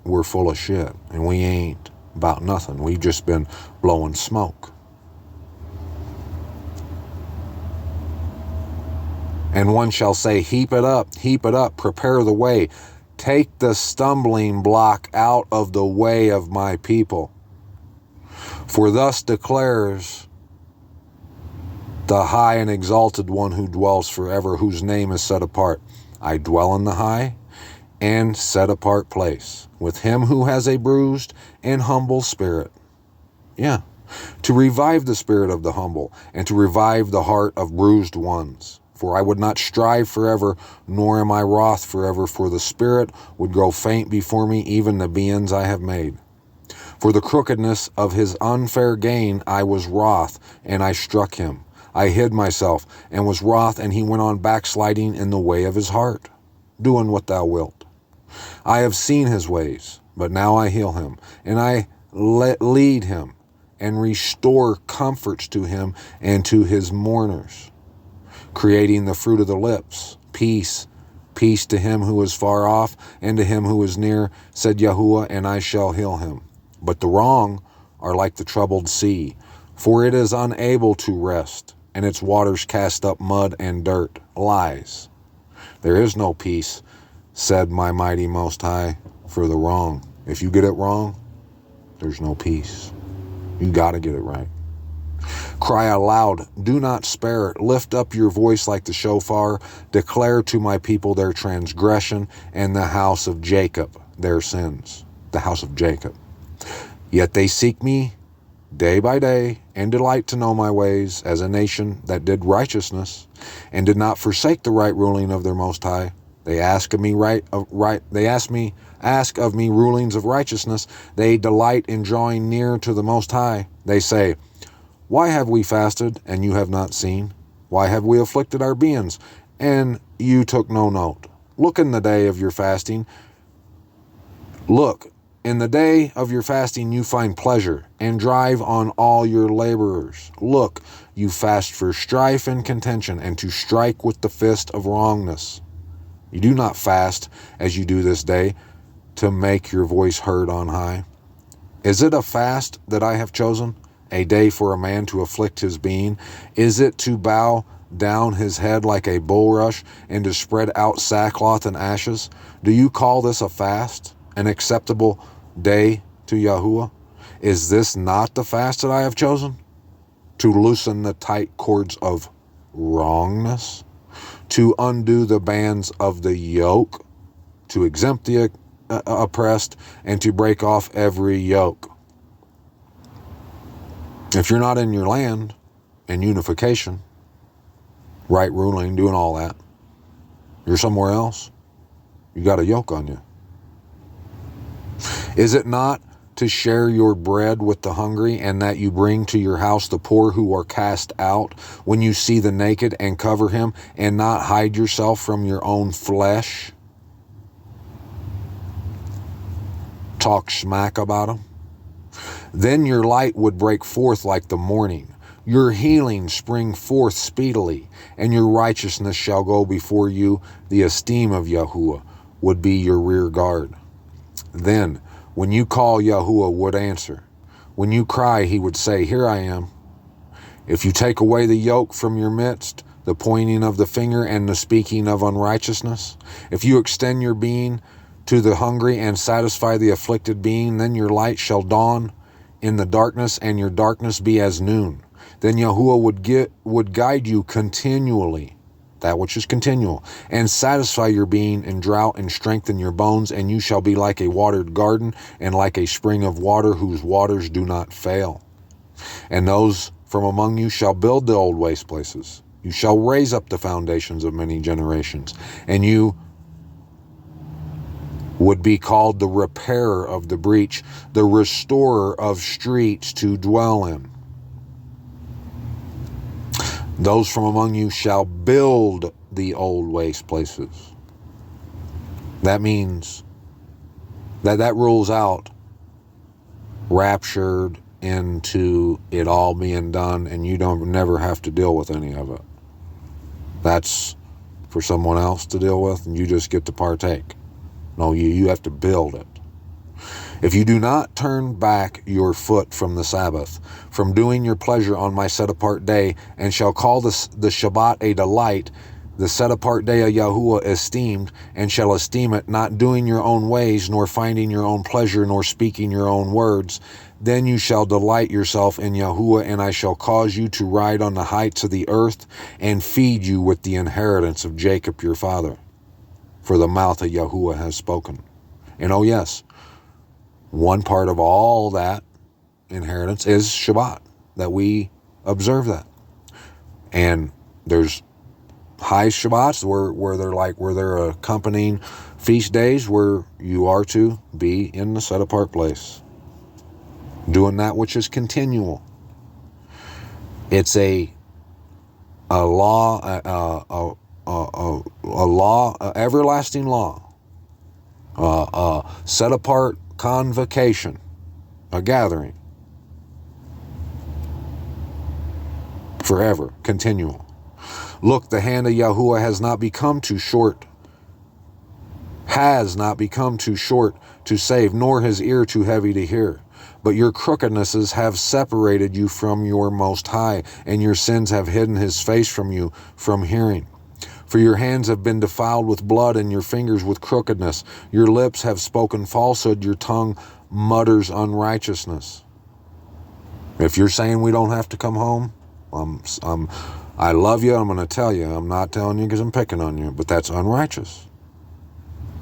we're full of shit and we ain't about nothing. We've just been blowing smoke. And one shall say, heap it up, prepare the way. Take the stumbling block out of the way of my people. For thus declares the high and exalted one who dwells forever, whose name is set apart. I dwell in the high and set apart place, with him who has a bruised and humble spirit. Yeah, to revive the spirit of the humble, and to revive the heart of bruised ones. For I would not strive forever, nor am I wroth forever, for the spirit would grow faint before me, even the beings I have made. For the crookedness of his unfair gain I was wroth, and I struck him. I hid myself, and was wroth, and he went on backsliding in the way of his heart, doing what thou wilt. I have seen his ways, but now I heal him, and I lead him, and restore comforts to him and to his mourners, creating the fruit of the lips, peace, Peace to him who is far off and to him who is near, said Yahuwah, and I shall heal him. But the wrong are like the troubled sea, for it is unable to rest, and its waters cast up mud and dirt. Lies. There is no peace, said my mighty Most High, for the wrong. If you get it wrong, there's no peace. You got to get it right. Cry aloud, do not spare. Lift up your voice like the shofar. Declare to my people their transgression, and the house of Jacob their sins. The house of Jacob. Yet they seek me day by day, and delight to know my ways, as a nation that did righteousness, and did not forsake the right ruling of their Most High. They ask of me ask of me rulings of righteousness. They delight in drawing near to the Most High. They say, why have we fasted, and you have not seen? Why have we afflicted our beings, and you took no note? Look in the day of your fasting. Look, in the day of your fasting you find pleasure, and drive on all your laborers. Look, you fast for strife and contention, and to strike with the fist of wrongness. You do not fast, as you do this day, to make your voice heard on high. Is it a fast that I have chosen? A day for a man to afflict his being? Is it to bow down his head like a bulrush, and to spread out sackcloth and ashes? Do you call this a fast, an acceptable day to Yahuwah? Is this not the fast that I have chosen? To loosen the tight cords of wrongness, to undo the bands of the yoke, to exempt the oppressed, and to break off every yoke. If you're not in your land and unification, right ruling, doing all that, you're somewhere else, you got a yoke on you. Is it not to share your bread with the hungry, and that you bring to your house the poor who are cast out, when you see the naked and cover him, and not hide yourself from your own flesh? Talk smack about him. Then your light would break forth like the morning, your healing spring forth speedily, and your righteousness shall go before you. The esteem of Yahuwah would be your rear guard. Then, when you call, Yahuwah would answer. When you cry, he would say, here I am. If you take away the yoke from your midst, the pointing of the finger and the speaking of unrighteousness, if you extend your being to the hungry and satisfy the afflicted being, then your light shall dawn in the darkness, and your darkness be as noon. Then Yahuwah would guide you continually, that which is continual, and satisfy your being in drought, and strengthen your bones, and you shall be like a watered garden, and like a spring of water whose waters do not fail. And those from among you shall build the old waste places. You shall raise up the foundations of many generations, and you would be called the repairer of the breach, the restorer of streets to dwell in. Those from among you shall build the old waste places. That means that rules out raptured into it all being done, and you don't never have to deal with any of it. That's for someone else to deal with, and you just get to partake. No, you have to build it. If you do not turn back your foot from the Sabbath, from doing your pleasure on my set-apart day, and shall call the Shabbat a delight, the set-apart day of Yahuwah esteemed, and shall esteem it, not doing your own ways, nor finding your own pleasure, nor speaking your own words, then you shall delight yourself in Yahuwah, and I shall cause you to ride on the heights of the earth, and feed you with the inheritance of Jacob your father. For the mouth of Yahuwah has spoken. And oh yes, one part of all that inheritance is Shabbat, that we observe that. And there's high Shabbats where they're accompanying feast days where you are to be in the set apart place, doing that which is continual. It's a law, everlasting law, set apart convocation, a gathering, forever, continual. Look, the hand of Yahuwah has not become too short has not become too short to save, nor his ear too heavy to hear. But your crookednesses have separated you from your Most High, and your sins have hidden his face from you from hearing. For your hands have been defiled with blood, and your fingers with crookedness. Your lips have spoken falsehood, your tongue mutters unrighteousness. If you're saying we don't have to come home, I love you, I'm going to tell you. I'm not telling you because I'm picking on you, but that's unrighteous.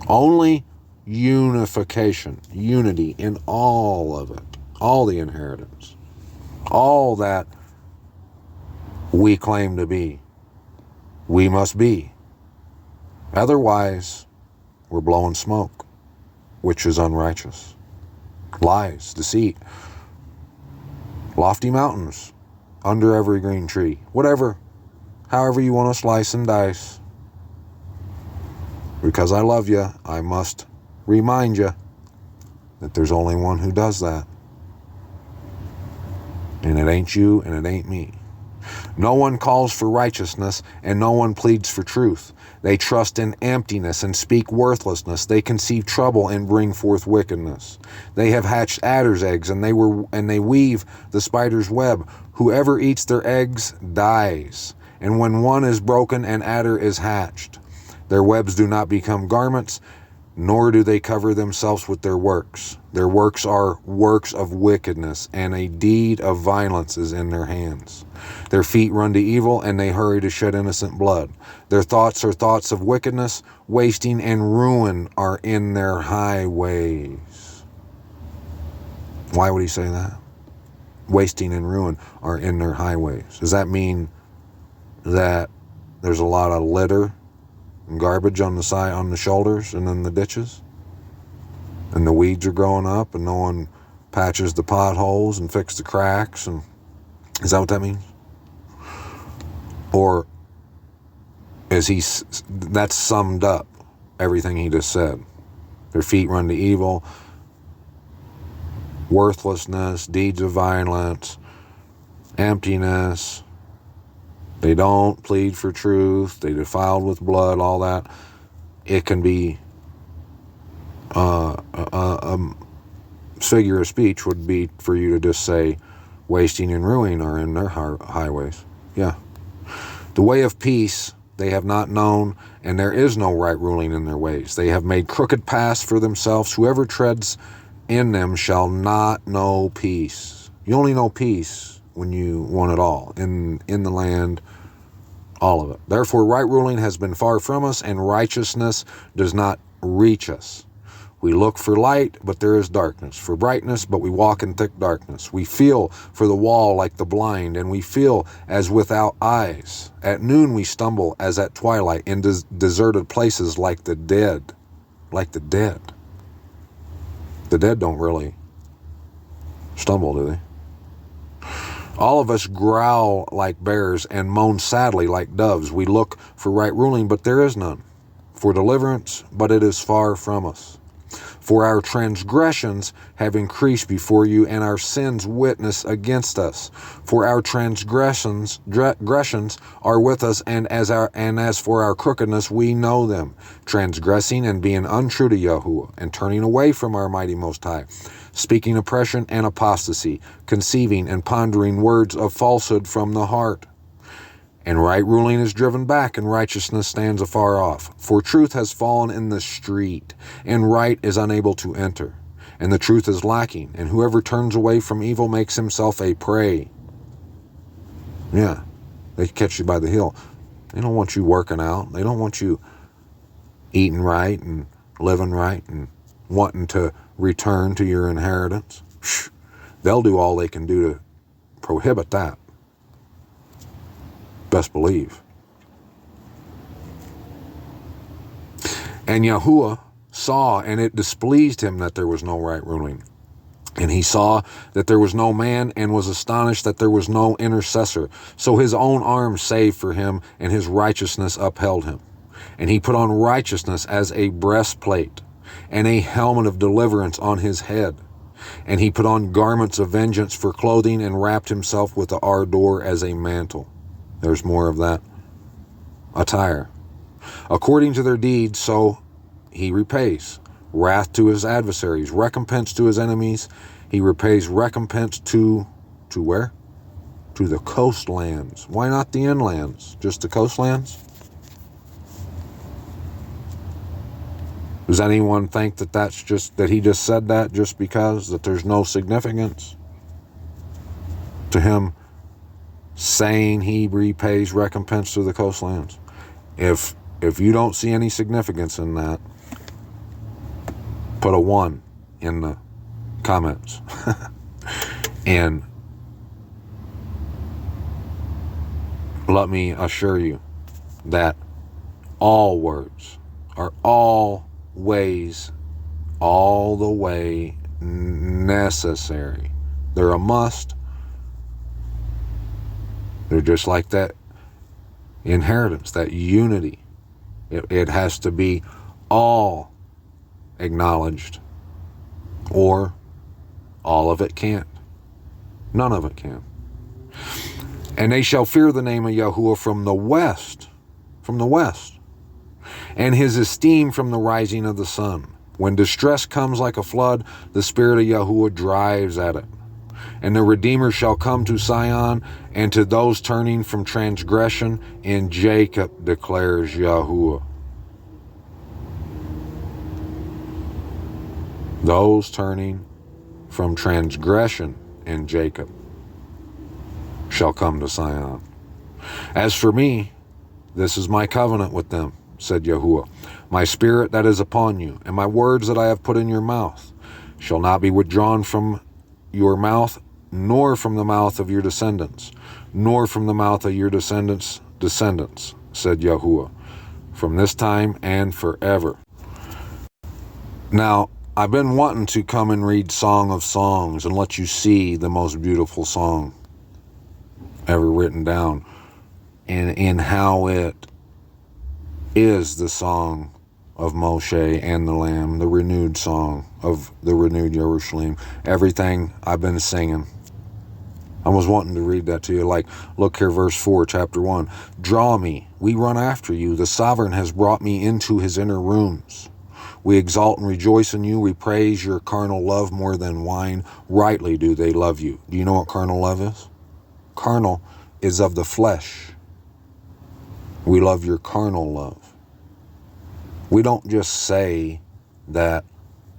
Only unification, unity in all of it, all the inheritance, all that we claim to be, we must be. Otherwise, we're blowing smoke, which is unrighteous. Lies, deceit, lofty mountains, under every green tree, whatever, however you want to slice and dice. Because I love you, I must remind you that there's only one who does that. And it ain't you and it ain't me. No one calls for righteousness and no one pleads for truth. They trust in emptiness and speak worthlessness. They conceive trouble and bring forth wickedness. They have hatched adder's eggs and they weave the spider's web. Whoever eats their eggs dies. And when one is broken, an adder is hatched. Their webs do not become garments, nor do they cover themselves with their works. Their works are works of wickedness, and a deed of violence is in their hands. Their feet run to evil, and they hurry to shed innocent blood. Their thoughts are thoughts of wickedness, wasting and ruin are in their highways. Why would he say that? Wasting and ruin are in their highways. Does that mean that there's a lot of litter and garbage on the side, on the shoulders and in the ditches, and the weeds are growing up and no one patches the potholes and fixes the cracks? And is that what that means? Or is that's summed up everything he just said? Their feet run to evil, worthlessness, deeds of violence, emptiness. They don't plead for truth. They defiled with blood, all that. It can be figure of speech would be for you to just say, wasting and ruining are in their highways. Yeah. The way of peace they have not known, and there is no right ruling in their ways. They have made crooked paths for themselves. Whoever treads in them shall not know peace. You only know peace when you want it all, in the land, all of it. Therefore, right ruling has been far from us, and righteousness does not reach us. We look for light, but there is darkness. For brightness, but we walk in thick darkness. We feel for the wall like the blind, and we feel as without eyes. At noon we stumble as at twilight, in deserted places like the dead. Like the dead. The dead don't really stumble, do they? All of us growl like bears and moan sadly like doves. We look for right ruling, but there is none. For deliverance, but it is far from us. For our transgressions have increased before you, and our sins witness against us. For our transgressions are with us, and as for our crookedness, we know them, transgressing and being untrue to Yahuwah, and turning away from our mighty Most High, speaking oppression and apostasy, conceiving and pondering words of falsehood from the heart. And right ruling is driven back, and righteousness stands afar off. For truth has fallen in the street, and right is unable to enter. And the truth is lacking, and whoever turns away from evil makes himself a prey. Yeah, they catch you by the heel. They don't want you working out. They don't want you eating right and living right and wanting to return to your inheritance. They'll do all they can do to prohibit that. Best believe. And Yahuwah saw, and it displeased him that there was no right ruling. And he saw that there was no man, and was astonished that there was no intercessor. So his own arm saved for him, and his righteousness upheld him. And he put on righteousness as a breastplate, and a helmet of deliverance on his head. And he put on garments of vengeance for clothing, and wrapped himself with the ardor as a mantle. There's more of that attire. According to their deeds, so he repays. Wrath to his adversaries, recompense to his enemies. He repays recompense to where? To the coastlands. Why not the inlands? Just the coastlands? Does anyone think that that's just, that he just said that just because, that there's no significance to him saying he repays recompense to the coastlands? If you don't see any significance in that, put a 1 in the comments. And let me assure you that all words are always all the way necessary. They're a must. They're just like that inheritance, that unity. It has to be all acknowledged, or all of it can't. None of it can. And they shall fear the name of Yahuwah from the west, and his esteem from the rising of the sun. When distress comes like a flood, the spirit of Yahuwah drives at it. And the Redeemer shall come to Sion, and to those turning from transgression in Jacob, declares Yahuwah. Those turning from transgression in Jacob shall come to Sion. As for me, this is my covenant with them, said Yahuwah. My spirit that is upon you, and my words that I have put in your mouth, shall not be withdrawn from your mouth, nor from the mouth of your descendants, nor from the mouth of your descendants' descendants, said Yahuwah, from this time and forever. Now, I've been wanting to come and read Song of Songs and let you see the most beautiful song ever written down, and how it is the song of Moshe and the Lamb, the renewed song of the renewed Jerusalem. Everything I've been singing. I was wanting to read that to you. Like, look here, verse 4, chapter 1. Draw me, we run after you. The sovereign has brought me into his inner rooms. We exalt and rejoice in you. We praise your carnal love more than wine. Rightly do they love you. Do you know what carnal love is? Carnal is of the flesh. We love your carnal love. We don't just say that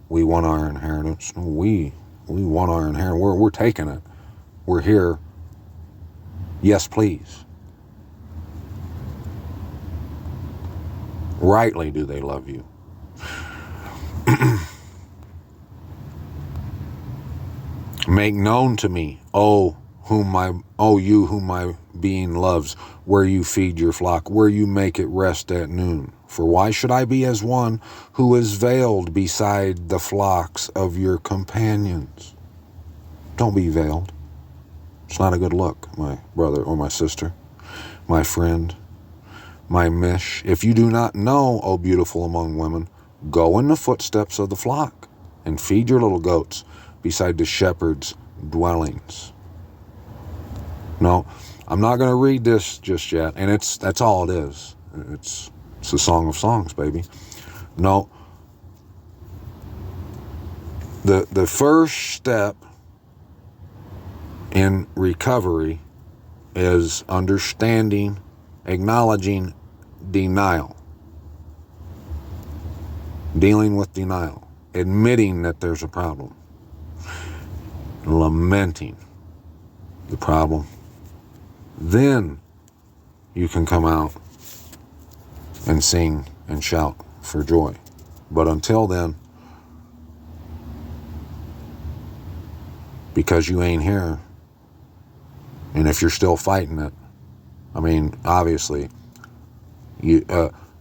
we want our inheritance. We want our inheritance. We're taking it. We're here. Yes, please. Rightly do they love you. Make known to me, you whom my being loves, where you feed your flock, where you make it rest at noon. For why should I be as one who is veiled beside the flocks of your companions? Don't be veiled. It's not a good look, my brother or my sister, my friend, my mish. If you do not know, O beautiful among women, go in the footsteps of the flock and feed your little goats beside the shepherd's dwellings. No, I'm not going to read this just yet, and that's all it is. It's a Song of Songs, baby. No, the first step in recovery is understanding, acknowledging denial, dealing with denial, admitting that there's a problem, lamenting the problem. Then you can come out and sing and shout for joy. But until then, because you ain't here, and if you're still fighting it, I mean, obviously, you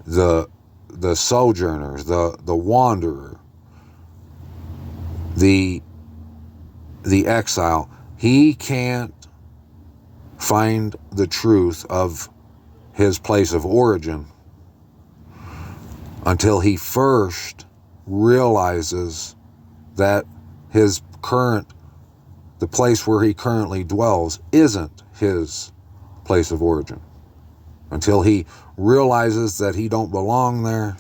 the sojourners, the wanderer, the exile, he can't find the truth of his place of origin until he first realizes that the place where he currently dwells isn't his place of origin. Until he realizes that he don't belong there,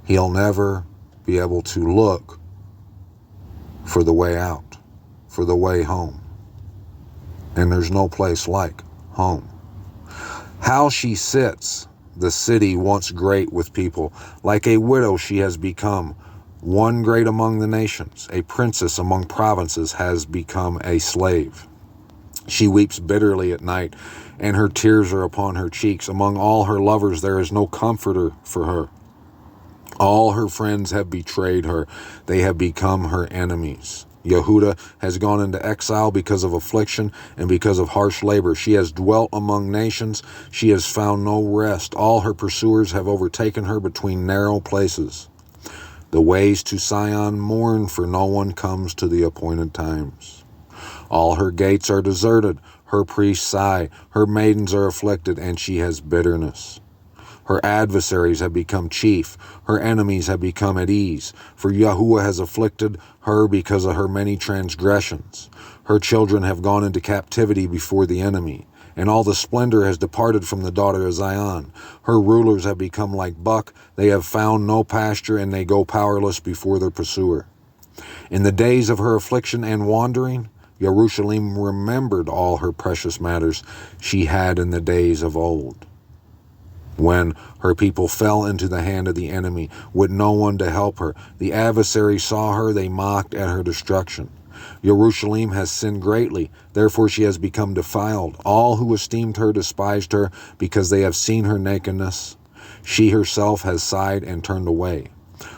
he'll never be able to look for the way out, for the way home. And there's no place like home. How she sits, the city once great with people, like a widow she has become, one great among the nations, a princess among provinces has become a slave. She weeps bitterly at night, and her tears are upon her cheeks. Among all her lovers there is no comforter for her. All her friends have betrayed her. They have become her enemies. Yehuda has gone into exile because of affliction and because of harsh labor. She has dwelt among nations. She has found no rest. All her pursuers have overtaken her between narrow places. The ways to Sion mourn, for no one comes to the appointed times. All her gates are deserted. Her priests sigh. Her maidens are afflicted, and she has bitterness. Her adversaries have become chief. Her enemies have become at ease. For Yahuwah has afflicted her because of her many transgressions. Her children have gone into captivity before the enemy, and all the splendor has departed from the daughter of Zion. Her rulers have become like buck. They have found no pasture, and they go powerless before their pursuer. In the days of her affliction and wandering, Jerusalem remembered all her precious matters she had in the days of old. When her people fell into the hand of the enemy, with no one to help her, the adversaries saw her, they mocked at her destruction. Jerusalem has sinned greatly, therefore she has become defiled. All who esteemed her despised her, because they have seen her nakedness. She herself has sighed and turned away.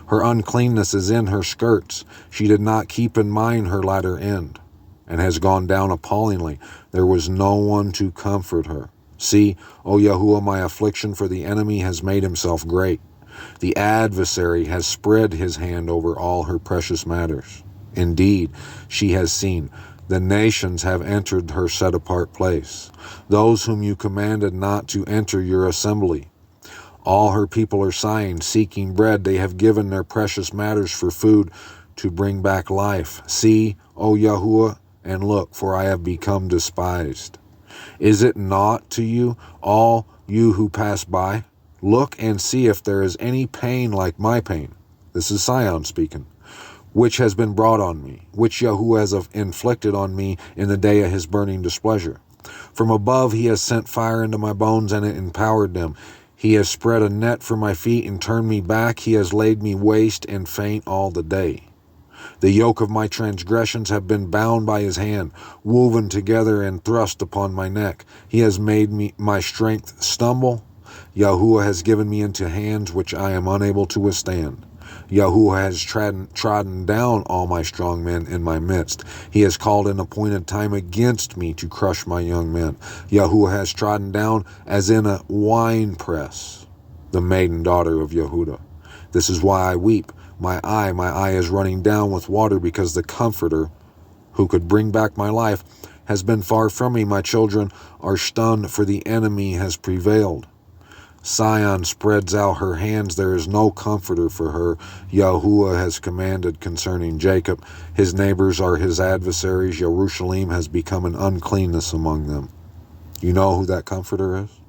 Her uncleanness is in her skirts. She did not keep in mind her latter end, and has gone down appallingly. There was no one to comfort her. See, O Yahuwah, my affliction, for the enemy has made himself great. The adversary has spread his hand over all her precious matters. Indeed, she has seen. The nations have entered her set-apart place, those whom you commanded not to enter your assembly. All her people are sighing, seeking bread. They have given their precious matters for food to bring back life. See, O Yahuwah, and look, for I have become despised. Is it not to you, all you who pass by? Look and see if there is any pain like my pain. This is Sion speaking. Which has been brought on me, which Yahuwah has inflicted on me in the day of his burning displeasure. From above he has sent fire into my bones, and it empowered them. He has spread a net for my feet and turned me back. He has laid me waste and faint all the day. The yoke of my transgressions have been bound by his hand, woven together and thrust upon my neck. He has made my strength stumble. Yahuwah has given me into hands which I am unable to withstand. Yahuwah has trodden down all my strong men in my midst. He has called an appointed time against me to crush my young men. Yahuwah has trodden down as in a winepress the maiden daughter of Yehuda. This is why I weep. My eye is running down with water, because the Comforter, who could bring back my life, has been far from me. My children are stunned, for the enemy has prevailed. Sion spreads out her hands. There is no comforter for her. Yahuwah has commanded concerning Jacob. His neighbors are his adversaries. Jerusalem has become an uncleanness among them. You know who that comforter is?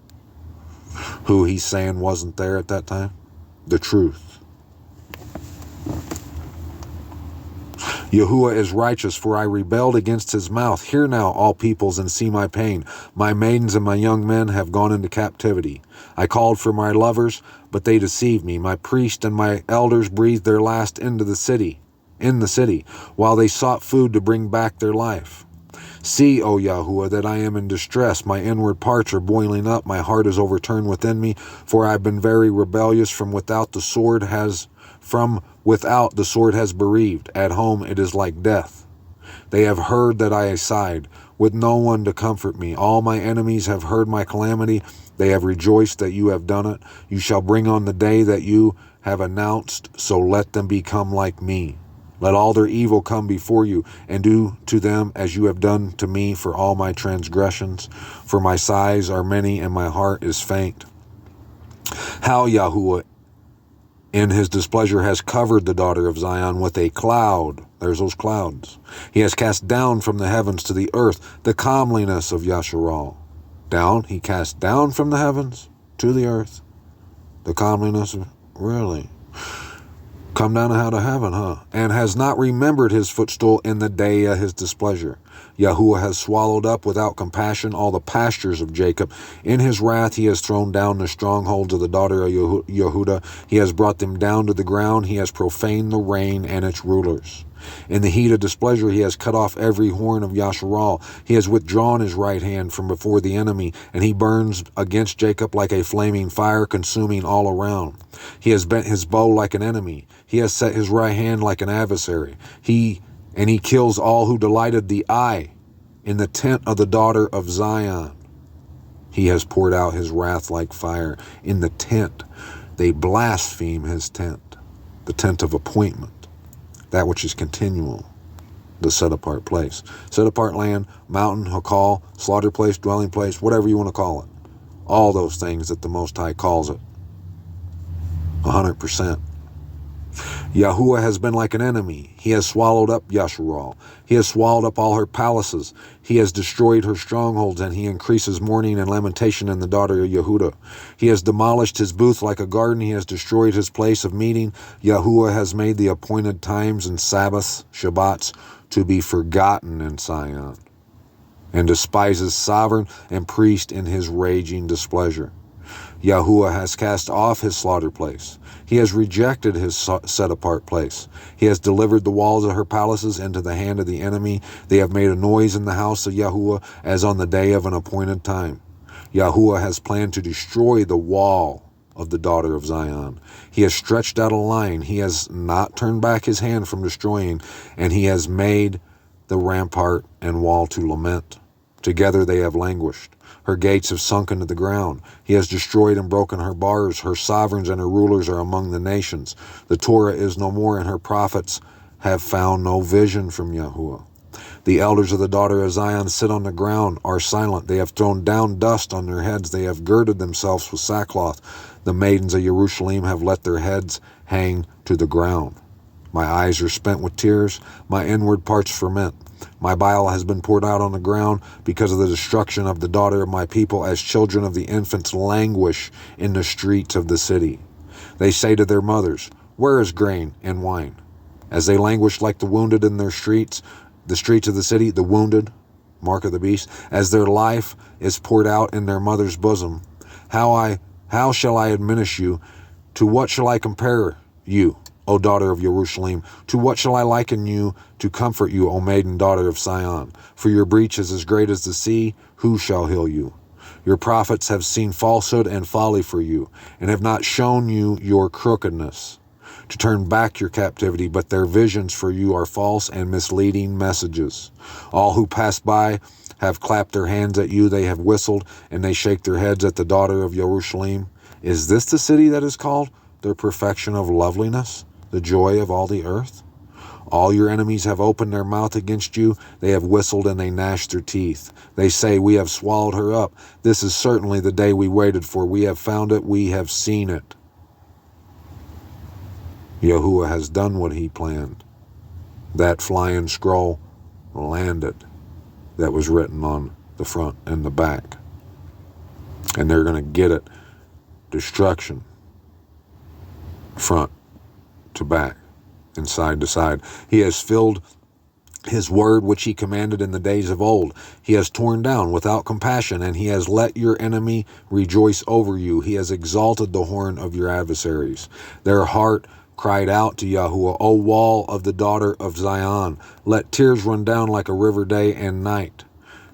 Who he's saying wasn't there at that time? The truth. Yahuwah is righteous, for I rebelled against his mouth. Hear now, all peoples, and see my pain. My maidens and my young men have gone into captivity. I called for my lovers, but they deceived me. My priests and my elders breathed their last in the city, while they sought food to bring back their life. See, O Yahuwah, that I am in distress. My inward parts are boiling up. My heart is overturned within me, for I have been very rebellious. From without the sword has bereaved. At home it is like death. They have heard that I sighed, with no one to comfort me. All my enemies have heard my calamity. They have rejoiced that you have done it. You shall bring on the day that you have announced, so let them become like me. Let all their evil come before you, and do to them as you have done to me for all my transgressions. For my sighs are many, and my heart is faint. How Yahuwah in his displeasure has covered the daughter of Zion with a cloud. There's those clouds. He has cast down from the heavens to the earth the comeliness of Yasharal. Down, he cast down from the heavens to the earth the comeliness of, really? Come down out of heaven, huh? And has not remembered his footstool in the day of his displeasure. Yahuwah has swallowed up without compassion all the pastures of Jacob. In his wrath he has thrown down the strongholds of the daughter of Yehuda. He has brought them down to the ground. He has profaned the reign and its rulers. In the heat of displeasure he has cut off every horn of Yasharal. He has withdrawn his right hand from before the enemy, and he burns against Jacob like a flaming fire, consuming all around. He has bent his bow like an enemy. He has set his right hand like an adversary. He kills all who delighted the eye in the tent of the daughter of Zion. He has poured out his wrath like fire in the tent. They blaspheme his tent, the tent of appointment, that which is continual, the set-apart place. Set-apart land, mountain, hakal, slaughter place, dwelling place, whatever you want to call it. All those things that the Most High calls it. 100%. Yahuwah has been like an enemy. He has swallowed up Yasharal. He has swallowed up all her palaces. He has destroyed her strongholds, and he increases mourning and lamentation in the daughter of Yehuda. He has demolished his booth like a garden. He has destroyed his place of meeting. Yahuwah has made the appointed times and Sabbaths, Shabbats, to be forgotten in Sion, and despises sovereign and priest in his raging displeasure. Yahuwah has cast off his slaughter place. He has rejected his set-apart place. He has delivered the walls of her palaces into the hand of the enemy. They have made a noise in the house of Yahuwah as on the day of an appointed time. Yahuwah has planned to destroy the wall of the daughter of Zion. He has stretched out a line. He has not turned back his hand from destroying, and he has made the rampart and wall to lament. Together they have languished. Her gates have sunk into the ground. He has destroyed and broken her bars. Her sovereigns and her rulers are among the nations. The Torah is no more, and her prophets have found no vision from Yahuwah. The elders of the daughter of Zion sit on the ground, are silent. They have thrown down dust on their heads. They have girded themselves with sackcloth. The maidens of Jerusalem have let their heads hang to the ground. My eyes are spent with tears. My inward parts ferment. My bile has been poured out on the ground because of the destruction of the daughter of my people, as children of the infants languish in the streets of the city. They say to their mothers, "Where is grain and wine?" As they languish like the wounded in their streets, the streets of the city, the wounded, mark of the beast, as their life is poured out in their mother's bosom. How shall I admonish you? To what shall I compare you, O daughter of Jerusalem? To what shall I liken you to comfort you, O maiden daughter of Sion? For your breach is as great as the sea. Who shall heal you? Your prophets have seen falsehood and folly for you, and have not shown you your crookedness, to turn back your captivity, but their visions for you are false and misleading messages. All who pass by have clapped their hands at you. They have whistled, and they shake their heads at the daughter of Jerusalem. Is this the city that is called the perfection of loveliness, the joy of all the earth? All your enemies have opened their mouth against you. They have whistled and they gnashed their teeth. They say, "We have swallowed her up. This is certainly the day we waited for. We have found it. We have seen it." Yahuwah has done what he planned. That flying scroll landed that was written on the front and the back. And they're going to get it. Destruction. Front to back and side to side. He has filled his word which he commanded in the days of old. He has torn down without compassion, and he has let your enemy rejoice over you. He has exalted the horn of your adversaries. Their heart cried out to Yahuwah, O wall of the daughter of Zion, let tears run down like a river day and night.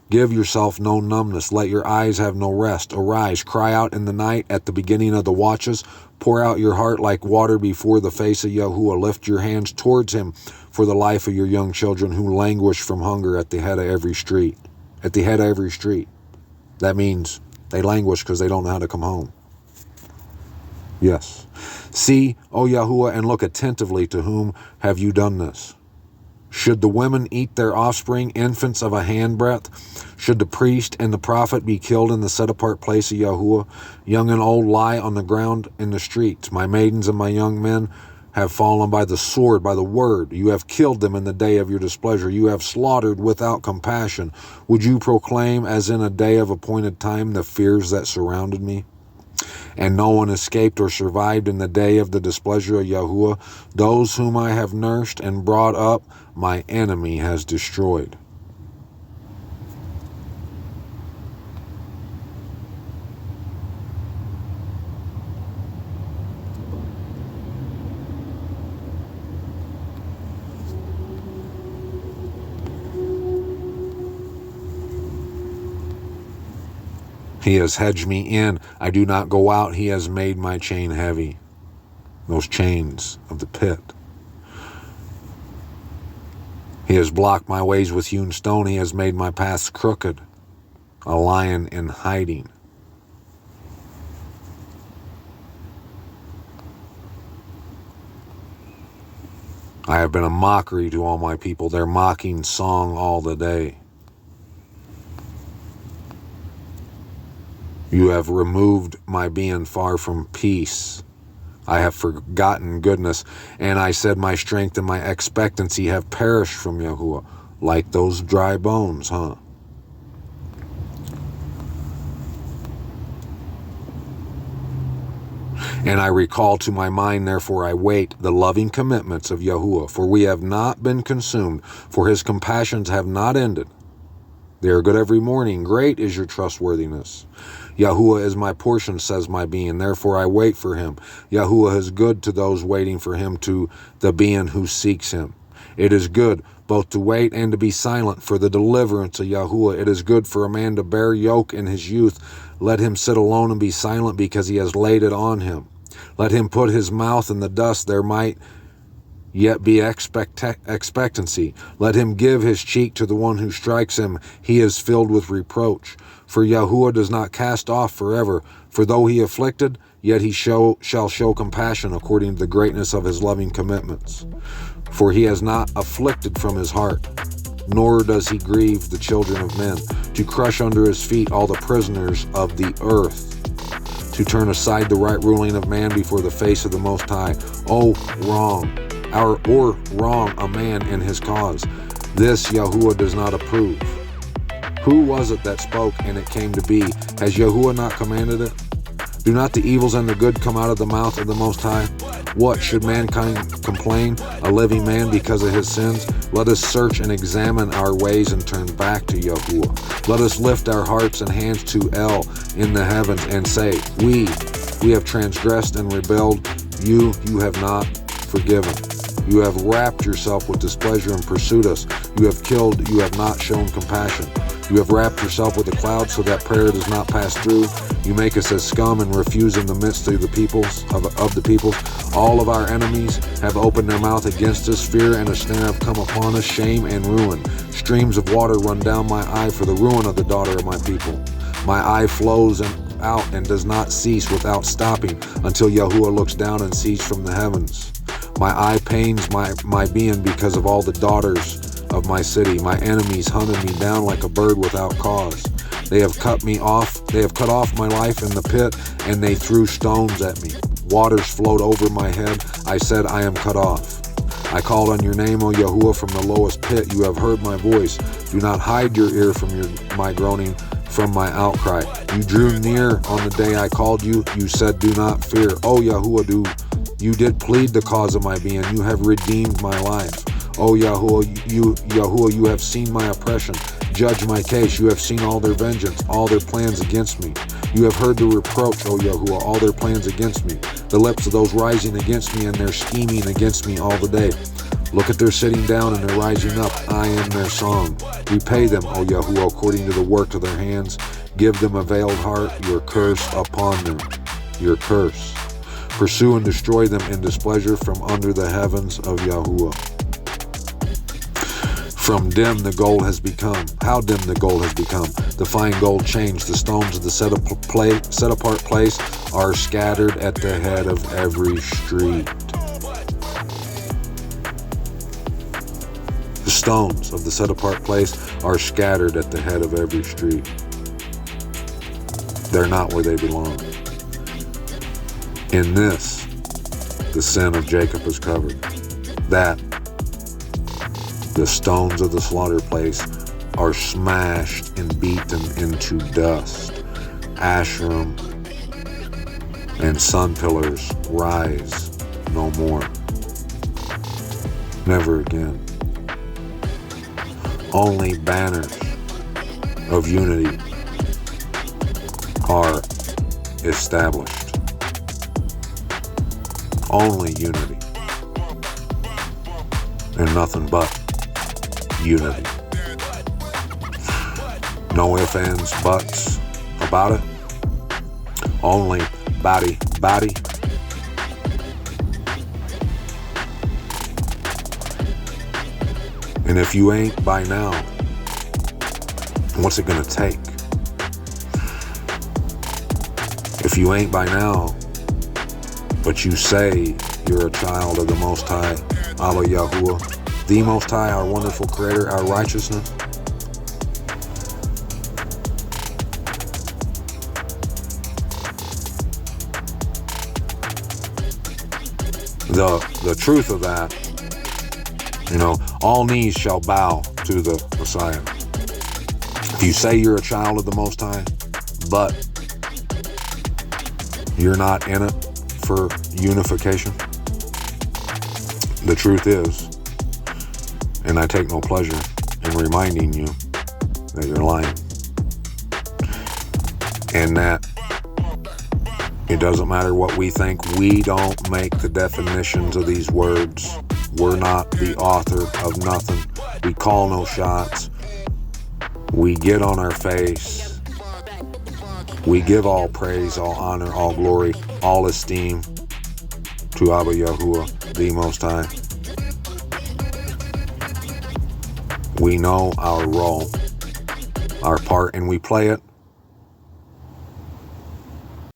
Give yourself no numbness, let your eyes have no rest. Arise, cry out in the night at the beginning of the watches. Pour out your heart like water before the face of Yahuwah. Lift your hands towards him for the life of your young children who languish from hunger at the head of every street. At the head of every street. That means they languish because they don't know how to come home. Yes. See, O Yahuwah, and look attentively, to whom have you done this? Should the women eat their offspring, infants of a handbreadth? Should the priest and the prophet be killed in the set-apart place of Yahuwah? Young and old lie on the ground in the streets. My maidens and my young men have fallen by the sword, by the word. You have killed them in the day of your displeasure. You have slaughtered without compassion. Would you proclaim, as in a day of appointed time, the fears that surrounded me? And no one escaped or survived in the day of the displeasure of Yahuwah. Those whom I have nursed and brought up, my enemy has destroyed. He has hedged me in. I do not go out. He has made my chain heavy. Those chains of the pit. He has blocked my ways with hewn stone. He has made my paths crooked. A lion in hiding. I have been a mockery to all my people. Their mocking song all the day. You have removed my being far from peace. I have forgotten goodness, and I said my strength and my expectancy have perished from Yahuwah, like those dry bones, huh? And I recall to my mind, therefore I wait, the loving commitments of Yahuwah, for we have not been consumed, for his compassions have not ended. They are good every morning. Great is your trustworthiness. Yahuwah is my portion, says my being. Therefore I wait for him. Yahuwah is good to those waiting for him, to the being who seeks him. It is good both to wait and to be silent for the deliverance of Yahuwah. It is good for a man to bear yoke in his youth. Let him sit alone and be silent, because he has laid it on him. Let him put his mouth in the dust. There might yet be expectancy. Let him give his cheek to the one who strikes him. He is filled with reproach. For Yahuwah does not cast off forever. For though he afflicted, yet he shall show compassion according to the greatness of his loving commitments. For he has not afflicted from his heart, nor does he grieve the children of men, to crush under his feet all the prisoners of the earth, to turn aside the right ruling of man before the face of the Most High. Oh, wrong a man in his cause. This Yahuwah does not approve. Who was it that spoke, and it came to be? Has Yahuwah not commanded it? Do not the evils and the good come out of the mouth of the Most High? What, should mankind complain, a living man, because of his sins? Let us search and examine our ways and turn back to Yahuwah. Let us lift our hearts and hands to El in the heavens and say, We have transgressed and rebelled. You have not forgiven. You have wrapped yourself with displeasure and pursued us. You have killed, you have not shown compassion. You have wrapped yourself with a cloud so that prayer does not pass through. You make us as scum and refuse in the midst of the peoples of the peoples. All of our enemies have opened their mouth against us. Fear and a snare have come upon us, shame and ruin. Streams of water run down my eye for the ruin of the daughter of my people. My eye flows out and does not cease without stopping until Yahuwah looks down and sees from the heavens. My eye pains my being because of all the daughters of my city. My enemies hunted me down like a bird without cause. They have cut off my life in the pit, and they threw stones at me. Waters flowed over my head. I said, I am cut off. I called on your name, O Yahuwah, from the lowest pit. You have heard my voice. Do not hide your ear from my groaning, from my outcry. You drew near on the day I called you. You said, do not fear. O Yahuwah, you did plead the cause of my being. You have redeemed my life. O Yahuwah, you have seen my oppression. Judge my case. You have seen all their vengeance, all their plans against me. You have heard the reproach, O Yahuwah, all their plans against me. The lips of those rising against me and their scheming against me all the day. Look at their sitting down and their rising up. I am their song. Repay them, O Yahuwah, according to the work of their hands. Give them a veiled heart, your curse upon them. Your curse. Pursue and destroy them in displeasure from under the heavens of Yahuwah. From dim the gold has become. How dim the gold has become. The fine gold changed. The stones of the set apart place are scattered at the head of every street. The stones of the set apart place are scattered at the head of every street. They're not where they belong. In this, the sin of Jacob is covered. That the stones of the slaughter place are smashed and beaten into dust. Ashram and sun pillars rise no more. Never again. Only banners of unity are established. Only unity. And nothing but unity. No ifs, ands, buts about it. Only body. And if you ain't by now, what's it gonna take? If you ain't by now, but you say you're a child of the Most High, Abba Yahuwah, the Most High, our wonderful Creator, our righteousness, the truth of that, all knees shall bow to the Messiah. If you say you're a child of the Most High, but you're not in it for unification, the truth is, and I take no pleasure in reminding you that you're lying, and that it doesn't matter what we think. We don't make the definitions of these words. We're not the author of nothing. We call no shots. We get on our face. We give all praise, all honor, all glory, all esteem to Abba Yahuwah, the Most High. We know our role, our part, and we play it